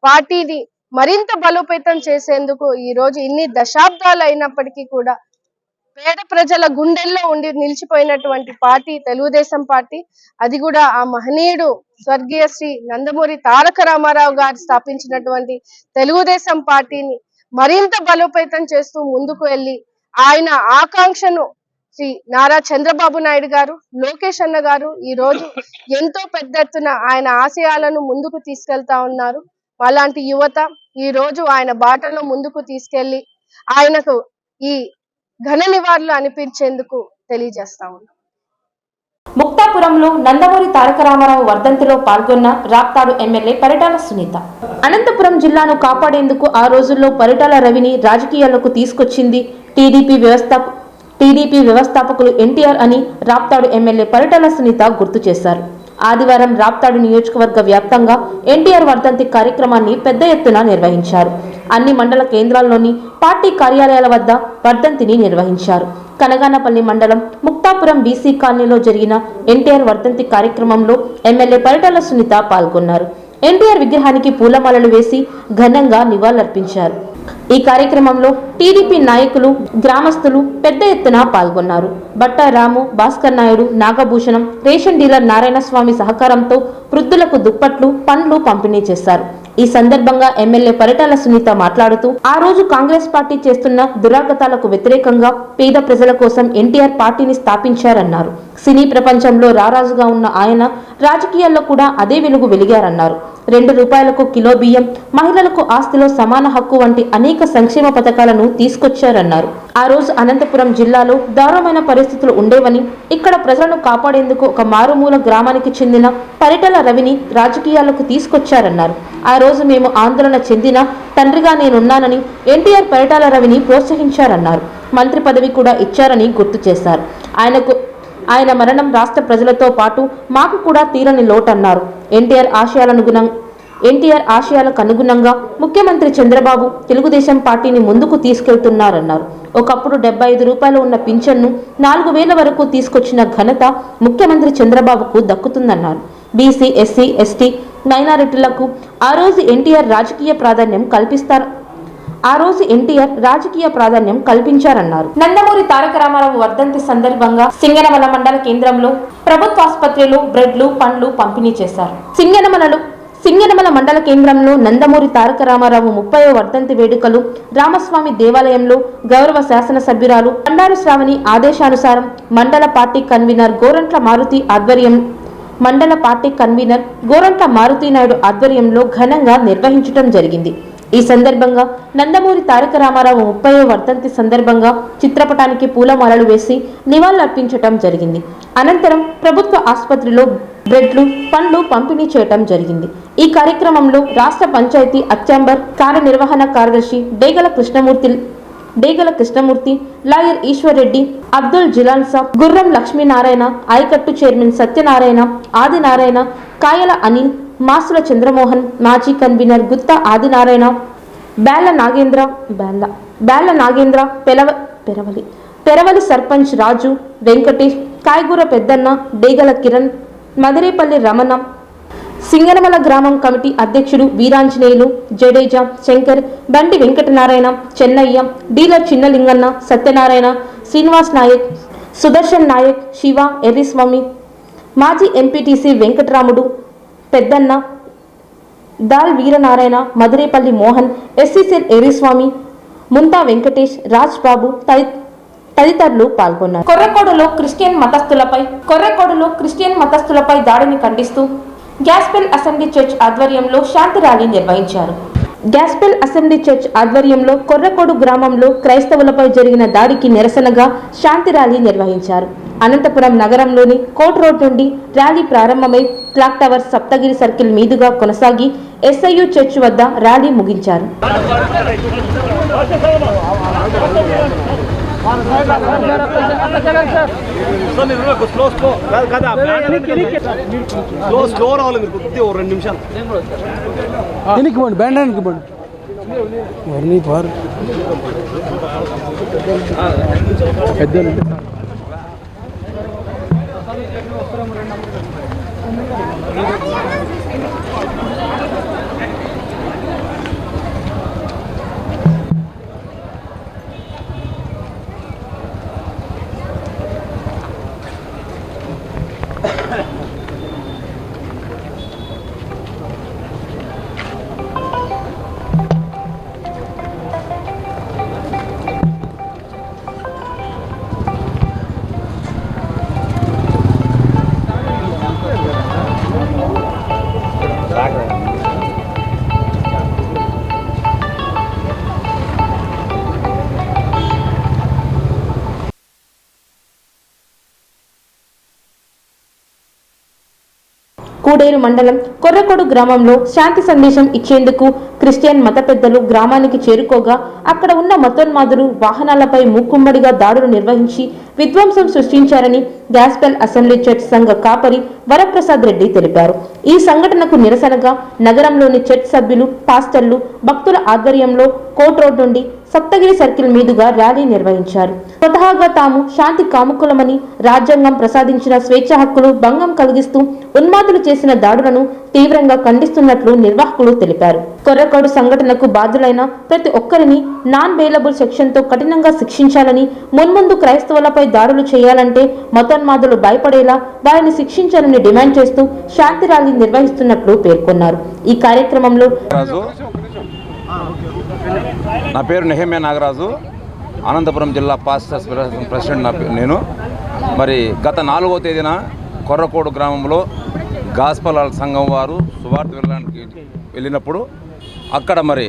పార్టీని మరింత బలోపేతం చేసేందుకు ఈ రోజు ఇన్ని దశాబ్దాలు అయినప్పటికీ కూడా పేద ప్రజల గుండెల్లో ఉండి నిలిచిపోయినటువంటి పార్టీ తెలుగుదేశం పార్టీ. అది కూడా ఆ మహనీయుడు స్వర్గీయ శ్రీ నందమూరి తారక రామారావు గారు స్థాపించినటువంటి తెలుగుదేశం పార్టీని మరింత బలోపేతం చేస్తూ ముందుకు వెళ్ళి ఆయన ఆకాంక్షను శ్రీ నారా చంద్రబాబు నాయుడు గారు, లోకేష్ అన్న గారు ఈ రోజు ఎంతో పెద్ద ఎత్తున ఆయన ఆశయాలను ముందుకు తీసుకెళ్తా ఉన్నారు. అలాంటి యువత ఈ రోజు ఆయన బాటలో ముందుకు తీసుకెళ్లి ఆయనకు ఈ ఘన నివాళులు అనిపించేందుకు తెలియజేస్తా ఉన్నాం. ముక్తాపురంలో నందమూరి తారక రామారావు వర్ధంతిలో పాల్గొన్న రాప్తాడు ఎమ్మెల్యే పరిటాల సునీత. అనంతపురం జిల్లాను కాపాడేందుకు ఆ రోజుల్లో పరిటాల రవిని రాజకీయాల్లోకి తీసుకొచ్చింది టీడీపీ వ్యవస్థాపకులు ఎన్టీఆర్ అని రాప్తాడు ఎమ్మెల్యే పరిటాల సునీత గుర్తు చేశారు. ఆదివారం రాప్తాడు నియోజకవర్గ వ్యాప్తంగా ఎన్టీఆర్ వర్ధంతి కార్యక్రమాన్ని పెద్ద ఎత్తున నిర్వహించారు. అన్ని మండల కేంద్రాల్లోని పార్టీ కార్యాలయాల వద్ద వర్ధంతిని నిర్వహించారు. కనగానపల్లి మండలం ముక్తాపురం బీసీ కాలనీలో జరిగిన ఎన్టీఆర్ వర్ధంతి కార్యక్రమంలో ఎమ్మెల్యే పరిటాల సునీత పాల్గొన్నారు. ఎన్టీఆర్ విగ్రహానికి పూలమాలలు వేసి ఘనంగా నివాళులర్పించారు. ఈ కార్యక్రమంలో టీడీపీ నాయకులు, గ్రామస్తులు పెద్ద ఎత్తున పాల్గొన్నారు. బట్టా రాము, భాస్కర్ నాయుడు, నాగభూషణం, రేషన్ డీలర్ నారాయణస్వామి సహకారంతో వృద్ధులకు దుప్పట్లు, పండ్లు పంపిణీ చేశారు. ఈ సందర్భంగా ఎమ్మెల్యే పరిటాల సునీత మాట్లాడుతూ ఆ రోజు కాంగ్రెస్ పార్టీ చేస్తున్న దురాగతాలకు వ్యతిరేకంగా పేద ప్రజల కోసం ఎన్టీఆర్ పార్టీని స్థాపించారన్నారు. సినీ ప్రపంచంలో రారాజుగా ఉన్న ఆయన రాజకీయాల్లో కూడా అదే వెలుగు వెలిగారన్నారు. ₹2 కిలో బియ్యం, మహిళలకు ఆస్తిలో సమాన హక్కు వంటి అనేక సంక్షేమ పథకాలను తీసుకొచ్చారన్నారు. ఆ రోజు అనంతపురం జిల్లాలో దారుణమైన పరిస్థితులు ఉండేవని, ఇక్కడ ప్రజలను కాపాడేందుకు ఒక మారుమూల గ్రామానికి చెందిన పరిటాల రవిని రాజకీయాలకు తీసుకొచ్చారన్నారు. ఆ రోజు మేము ఆందోళన చెందిన తండ్రిగా నేనున్నానని ఎన్టీఆర్ పరిటాల రవిని ప్రోత్సహించారన్నారు. మంత్రి పదవి కూడా ఇచ్చారని గుర్తు చేశారు. ఆయన మరణం రాష్ట్ర ప్రజలతో పాటు మాకు కూడా తీరని లోటన్నారు. ఎన్టీఆర్ ఆశయాలకు అనుగుణంగా ముఖ్యమంత్రి చంద్రబాబు తెలుగుదేశం పార్టీని ముందుకు తీసుకెళ్తున్నారన్నారు. ఒకప్పుడు ₹75 ఉన్న పింఛన్ను 4,000 వరకు తీసుకొచ్చిన ఘనత ముఖ్యమంత్రి చంద్రబాబుకు దక్కుతుందన్నారు. బీసీ, ఎస్సీ, ఎస్టీ, మైనారిటీలకు ఆ రోజు ఎన్టీఆర్ రాజకీయ ప్రాధాన్యం కల్పించారన్నారు. నందమూరి తారక రామారావు వర్ధంతి సందర్భంగా సింగనమల మండల కేంద్రంలో ప్రభుత్వ ఆసుపత్రిలో బ్రెడ్లు, పండ్లు పంపిణీ చేశారు. సింగనమల మండల కేంద్రంలో నందమూరి తారక రామారావు 30వ వర్ధంతి వేడుకలు రామస్వామి దేవాలయంలో గౌరవ శాసనసభ్యురాలు బండారు శ్రావణి ఆదేశానుసారం మండల పార్టీ కన్వీనర్ గోరంట్ల మారుతీనాయుడు ఆధ్వర్యంలో ఘనంగా నిర్వహించడం జరిగింది. ఈ సందర్భంగా నందమూరి తారక రామారావు 30వ వర్ధంతి సందర్భంగా చిత్రపటానికి పూలమాలలు వేసి నివాళులర్పించటం జరిగింది. అనంతరం ప్రభుత్వ ఆసుపత్రిలో బ్రెడ్లు, పండ్లు పంపిణీ చేయటం జరిగింది. ఈ కార్యక్రమంలో రాష్ట్ర పంచాయతీ అత్యంబర్ కార్యనిర్వహణ కార్యదర్శి డేగల కృష్ణమూర్తి, లాయర్ ఈశ్వర్ రెడ్డి, అబ్దుల్ జిలాన్ సాబ్, గుర్రం లక్ష్మీనారాయణ, ఆయకట్టు చైర్మన్ సత్యనారాయణ, ఆదినారాయణ, కాయల అనిల్, మాసుల చంద్రమోహన్, మాజీ కన్వీనర్ గుత్తా ఆదినారాయణ, బేల నాగేంద్ర, పెరవలి సర్పంచ్ రాజు, వెంకటేష్, కాయగూర పెద్దన్న, డేగల కిరణ్, మదిరేపల్లి రమణ, సింగనమల గ్రామం కమిటీ అధ్యక్షుడు వీరాంజనేయులు, జడేజా, శంకర్, బండి వెంకటనారాయణ, చెన్నయ్య, డీలర్ చిన్నలింగన్న, సత్యనారాయణ, శ్రీనివాస్ నాయక్, సుదర్శన్ నాయక్, శివ, ఎర్రిస్వామి, మాజీ ఎంపీటీసీ వెంకటరాముడు, పెద్దన్న, దాల్ వీరనారాయణ, మదిరేపల్లి మోహన్, ఎస్సీసెల్ ఎర్రిస్వామి, ముంతా వెంకటేష్, రాజ్ బాబు తదితరులు పాల్గొన్నారు. కొర్రకోడులో క్రిస్టియన్ మతస్థులపై దాడిని ఖండిస్తూ గ్యాస్పెల్ అసెంబ్లీ చర్చ్ ఆధ్వర్యంలో శాంతి ర్యాలీ నిర్వహించారు. గ్యాస్పెల్ అసెంబ్లీ చర్చ్ ఆధ్వర్యంలో కొర్రకోడు గ్రామంలో క్రైస్తవులపై జరిగిన దాడికి నిరసనగా శాంతి ర్యాలీ నిర్వహించారు. అనంతపురం నగరంలోని కోట్ రోడ్ నుండి ర్యాలీ ప్రారంభమై క్లాక్ టవర్ సప్తగిరి సర్కిల్ మీదుగా కొనసాగి SIU చర్చ్ వద్ద ర్యాలీ ముగించారు. కూడేరు మండలం కొర్రకోడు గ్రామంలో శాంతి సందేశం ఇచ్చేందుకు క్రిస్టియన్ మత పెద్దలు గ్రామానికి చేరుకోగా అక్కడ ఉన్న మతోన్మాదులు వాహనాలపై మూకుమ్మడిగా దాడులు నిర్వహించి విధ్వంసం సృష్టించారని గ్యాస్పెల్ అసెంబ్లీ చర్చ్ సంఘ కాపరి వరప్రసాద్ రెడ్డి తెలిపారు. ఈ సంఘటనకు నిరసనగా నగరంలోని చర్చ్ సభ్యులు, పాస్టర్లు, భక్తుల ఆధ్వర్యంలో కోట్ రోడ్ నుండి సప్తగిరి సర్కిల్ మీదుగా ర్యాలీ నిర్వహించారు. స్వతహాగా తాము శాంతి కాముకులమని, రాజ్యాంగం ప్రసాదించిన స్వేచ్ఛ హక్కులు భంగం కలిగిస్తూ ఉన్మాదులు చేసిన దాడులను తీవ్రంగా ఖండిస్తున్నట్లు నిర్వాహకులు తెలిపారు. కొర్రకోడు సంఘటనకు బాధ్యులైన ప్రతి ఒక్కరిని నాన్ బెయిలబుల్ సెక్షన్తో కఠినంగా శిక్షించాలని, మున్ముందు క్రైస్తవులపై దాడులు చేయాలంటే మతోన్మాదులు భయపడేలా వారిని శిక్షించాలని డిమాండ్ చేస్తూ శాంతి ర్యాలీ నిర్వహిస్తున్నట్లు పేర్కొన్నారు. ఈ కార్యక్రమంలో నా పేరు నెహమ్యా నాగరాజు, అనంతపురం జిల్లా పాస్టర్స్ ప్రెసిడెంట్ నేను. మరి గత 4వ తేదీన కొర్రకోడు గ్రామంలో గాస్పల్ సంఘం వారు సువార్త వెళ్ళడానికి వెళ్ళినప్పుడు అక్కడ మరి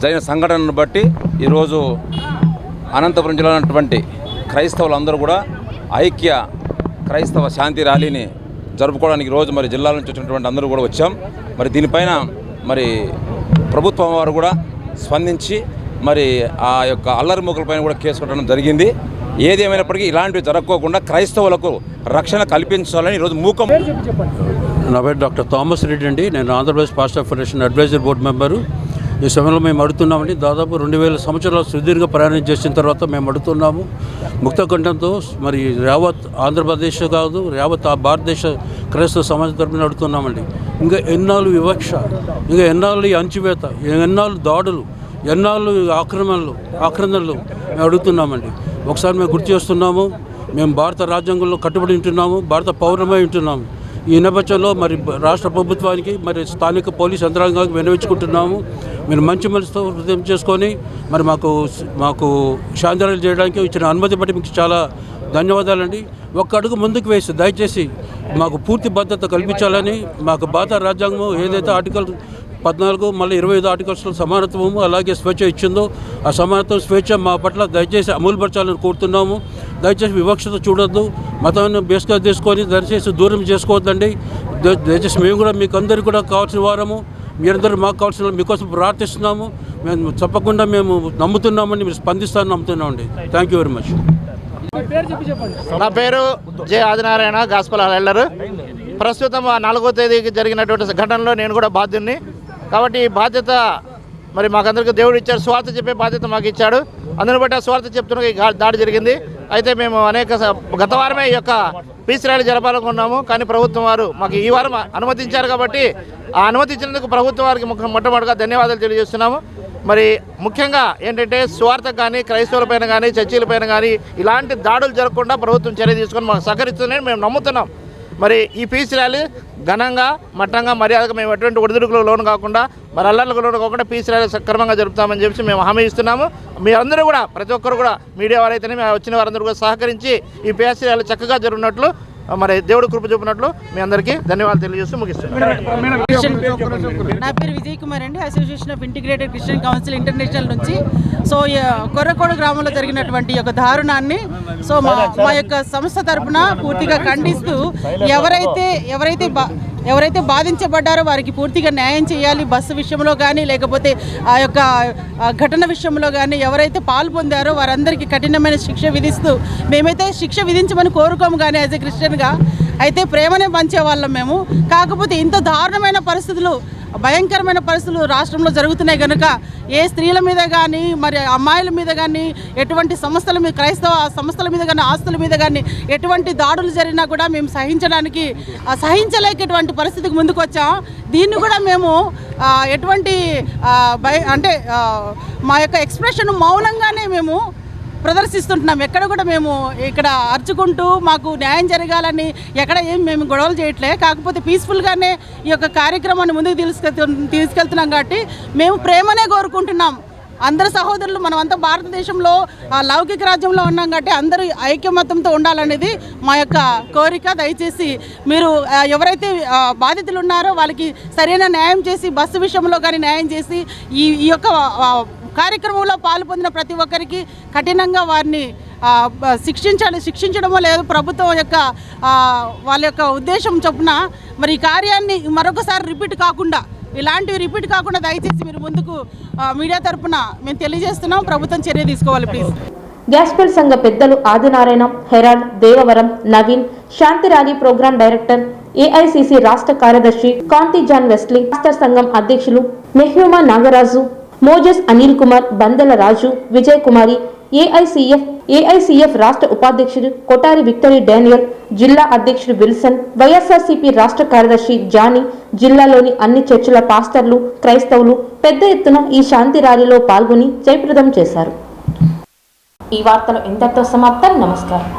జరిగిన సంఘటనను బట్టి ఈరోజు అనంతపురం జిల్లాలో ఉన్నటువంటి క్రైస్తవులందరూ కూడా ఐక్య క్రైస్తవ శాంతి ర్యాలీని జరుపుకోవడానికి ఈరోజు మరి జిల్లాల నుంచి వచ్చినటువంటి అందరూ కూడా వచ్చాం. మరి దీనిపైన మరి ప్రభుత్వం వారు కూడా స్పందించి మరి ఆ యొక్క అల్లరి మూకలపైన కూడా కేసు పెట్టడం జరిగింది. ఏది ఏమైనప్పటికీ ఇలాంటివి జరగకోకుండా క్రైస్తవులకు రక్షణ కల్పించాలని ఈరోజు మూకం. నా పేరు డాక్టర్ థామస్ రెడ్డి అండి. నేను Andhra Pradesh pastor federation advisor board member. ఈ సమయంలో మేము అడుగుతున్నామండి, దాదాపు 2000 సంవత్సరాలు సుదీర్ఘ ప్రయాణం చేసిన తర్వాత మేము అడుగుతున్నాము ముక్త కంఠంతో. మరి యావత్ ఆంధ్రప్రదేశ్ కాదు, యావత్ ఆ భారతదేశ క్రైస్తవ సమాజం తరపున అడుగుతున్నామండి. ఇంకా ఎన్నాళ్ళు వివక్ష, ఇంకా ఎన్నాళ్ళు ఈ అంచువేత, ఎన్నాళ్ళు దాడులు, ఎన్నాళ్ళు ఆక్రమణలు మేము అడుగుతున్నామండి. ఒకసారి మేము గుర్తు చేస్తున్నాము, మేము భారత రాజ్యాంగంలో కట్టుబడి ఉంటున్నాము, భారత పౌరమై ఉంటున్నాము. ఈ నేపథ్యంలో మరి రాష్ట్ర ప్రభుత్వానికి, మరి స్థానిక పోలీస్ యంత్రాంగానికి విన్నవించుకుంటున్నాము. మీరు మంచి మనసుతో హృదయం చేసుకొని మరి మాకు శాంతిర్యాలు చేయడానికి ఇచ్చిన అనుమతి బట్టి మీకు చాలా ధన్యవాదాలండి. ఒక్క అడుగు ముందుకు వేసి దయచేసి మాకు పూర్తి భద్రత కల్పించాలని, మాకు భారత రాజ్యాంగం ఏదైతే ఆర్టికల్ 14 మళ్ళీ 25 ఆర్టికల్స్లో సమానత్వము అలాగే స్వేచ్ఛ ఇచ్చిందో ఆ సమానత్వం, స్వేచ్ఛ మా పట్ల దయచేసి అమలుపరచాలని కోరుతున్నాము. దయచేసి వివక్షత చూడొద్దు, మతాన్ని బేస్గా తీసుకొని దయచేసి దూరం చేసుకోవద్దండి. దయచేసి మేము కూడా మీకు అందరికీ కూడా కావాల్సిన వారము, మీరందరూ మాకు కావాల్సిన మీకోసం ప్రార్థిస్తున్నాము. మేము తప్పకుండా మేము నమ్ముతున్నామని, మీరు స్పందిస్తారని నమ్ముతున్నామండి. Thank you very much. నా పేరు జె ఆదినారాయణ, గాస్పల్ ఎల్డర్. ప్రస్తుతం 4వ తేదీకి జరిగినటువంటి ఘటనలో నేను కూడా బాధ్యుడిని. కాబట్టి ఈ బాధ్యత మరి మాకందరికీ దేవుడు ఇచ్చాడు, స్వార్థ చెప్పే బాధ్యత మాకు ఇచ్చాడు. అందుని బట్టి ఆ స్వార్థ చెప్తున్న ఈ దాడి జరిగింది. అయితే మేము గత వారమే ఈ యొక్క పీస్ ర్యాలీ జరపాలనుకున్నాము, కానీ ప్రభుత్వం వారు మాకు ఈ వారం అనుమతించారు. కాబట్టి ఆ అనుమతించినందుకు ప్రభుత్వం వారికి మొట్టమొదటిగా ధన్యవాదాలు తెలియజేస్తున్నాము. మరి ముఖ్యంగా ఏంటంటే స్వార్థ కానీ, క్రైస్తవులపైన కానీ, చర్చీలపైన కానీ ఇలాంటి దాడులు జరగకుండా ప్రభుత్వం చర్య తీసుకొని మాకు సహకరిస్తుందని మేము నమ్ముతున్నాం. మరి ఈ పీస్ ర్యాలీ ఘనంగా, మట్టంగా, మర్యాదగా మేము ఎటువంటి ఒడిదుడుకులకు లోను కాకుండా, మరి అల్లర్లకు లోను కాకుండా పీస్ ర్యాలీ సక్రమంగా జరుపుతామని చెప్పి మేము హామీ ఇస్తున్నాము. మీరందరూ కూడా, ప్రతి ఒక్కరు కూడా, మీడియా వారైతేనే వచ్చిన వారందరూ కూడా సహకరించి ఈ పీస్ ర్యాలీ చక్కగా జరిగినట్లు మరి దేవుడు కృప చూపినట్లు మీ అందరికీ ధన్యవాదాలు తెలియజేస్తూ ముగిస్తున్నాను. నా పేరు విజయ్ కుమార్ అండి, association of integrated Christian council international నుంచి. సో కొర్రకోడు గ్రామంలో జరిగినటువంటి యొక్క దారుణాన్ని సో మా యొక్క సంస్థ తరపున పూర్తిగా ఖండిస్తూ ఎవరైతే బాధించబడ్డారో వారికి పూర్తిగా న్యాయం చేయాలి. బస్సు విషయంలో కానీ లేకపోతే ఆ యొక్క ఘటన విషయంలో కానీ ఎవరైతే పాల్పొందారో వారందరికీ కఠినమైన శిక్ష విధిస్తూ, మేమైతే శిక్ష విధించమని కోరుకోము కానీ యాజ్ ఎ క్రిస్టియన్గా అయితే ప్రేమనే పంచేవాళ్ళం మేము. కాకపోతే ఇంత దారుణమైన పరిస్థితులు, భయంకరమైన పరిస్థితులు రాష్ట్రంలో జరుగుతున్నాయి కనుక ఏ స్త్రీల మీద కానీ మరి అమ్మాయిల మీద కానీ ఎటువంటి సంస్థల మీద, క్రైస్తవ సంస్థల మీద కానీ ఆస్తుల మీద కానీ ఎటువంటి దాడులు జరిగినా కూడా మేము సహించలేకేటువంటి పరిస్థితికి ముందుకు వచ్చాం. దీన్ని కూడా మేము ఎటువంటి మా యొక్క ఎక్స్ప్రెషన్ మౌనంగానే మేము ప్రదర్శిస్తుంటున్నాం. ఎక్కడ కూడా మేము ఇక్కడ అర్చుకుంటూ మాకు న్యాయం జరగాలని ఎక్కడ ఏం మేము గొడవలు చేయట్లే. కాకపోతే పీస్ఫుల్గానే ఈ యొక్క కార్యక్రమాన్ని ముందుకు తీసుకెళ్తున్నాం కాబట్టి మేము ప్రేమనే కోరుకుంటున్నాం. అందరు సహోదరులు మనమంతా భారతదేశంలో లౌకిక రాజ్యంలో ఉన్నాం కాబట్టి అందరూ ఐక్యమత్యంతో ఉండాలనేది మా యొక్క కోరిక. దయచేసి మీరు ఎవరైతే బాధితులు ఉన్నారో వాళ్ళకి సరైన న్యాయం చేసి, బస్సు విషయంలో కానీ న్యాయం చేసి, ఈ యొక్క కార్యక్రమంలో పాల్పొందిన ప్రతి ఒక్కరికి కఠినంగా వారిని శిక్షించడమో లేదు ప్రభుత్వం యొక్క వాళ్ళ యొక్క ఉద్దేశం చొప్పున మరి ఈ కార్యాన్ని మరొకసారి ఇలాంటివి రిపీట్ కాకుండా దయచేసి మీరు ముందుకు మీడియా తరపున మేము తెలియజేస్తున్నాం. ప్రభుత్వం చర్య తీసుకోవాలి ప్లీజ్. గ్యాస్పెల్ సంఘ పెద్దలు ఆదినారాయణ, హెరాల్డ్, దేవవరం, నవీన్, శాంతి ర్యాలీ ప్రోగ్రాం డైరెక్టర్, ఏఐసిసి రాష్ట్ర కార్యదర్శి కాంతి జాన్ వెస్లీ, మాస్టర్ సంఘం అధ్యక్షులు మెహ్యూమా నాగరాజు, మోజెస్ అనిల్ కుమార్, బందెల రాజు, విజయ్ కుమారి, ఏఐసిఎఫ్ రాష్ట్ర ఉపాధ్యక్షుడు కొటారి విక్టరీ డానియల్, జిల్లా అధ్యక్షుడు విల్సన్, వైఎస్ఆర్సీపీ రాష్ట్ర కార్యదర్శి జానీ, జిల్లాలోని అన్ని చర్చిల పాస్టర్లు, క్రైస్తవులు పెద్ద ఎత్తున ఈ శాంతి ర్యాలీలో పాల్గొని జయప్రదం చేశారు. ఈ వార్తలు ఇంతటితో సమాప్తం. నమస్కారం.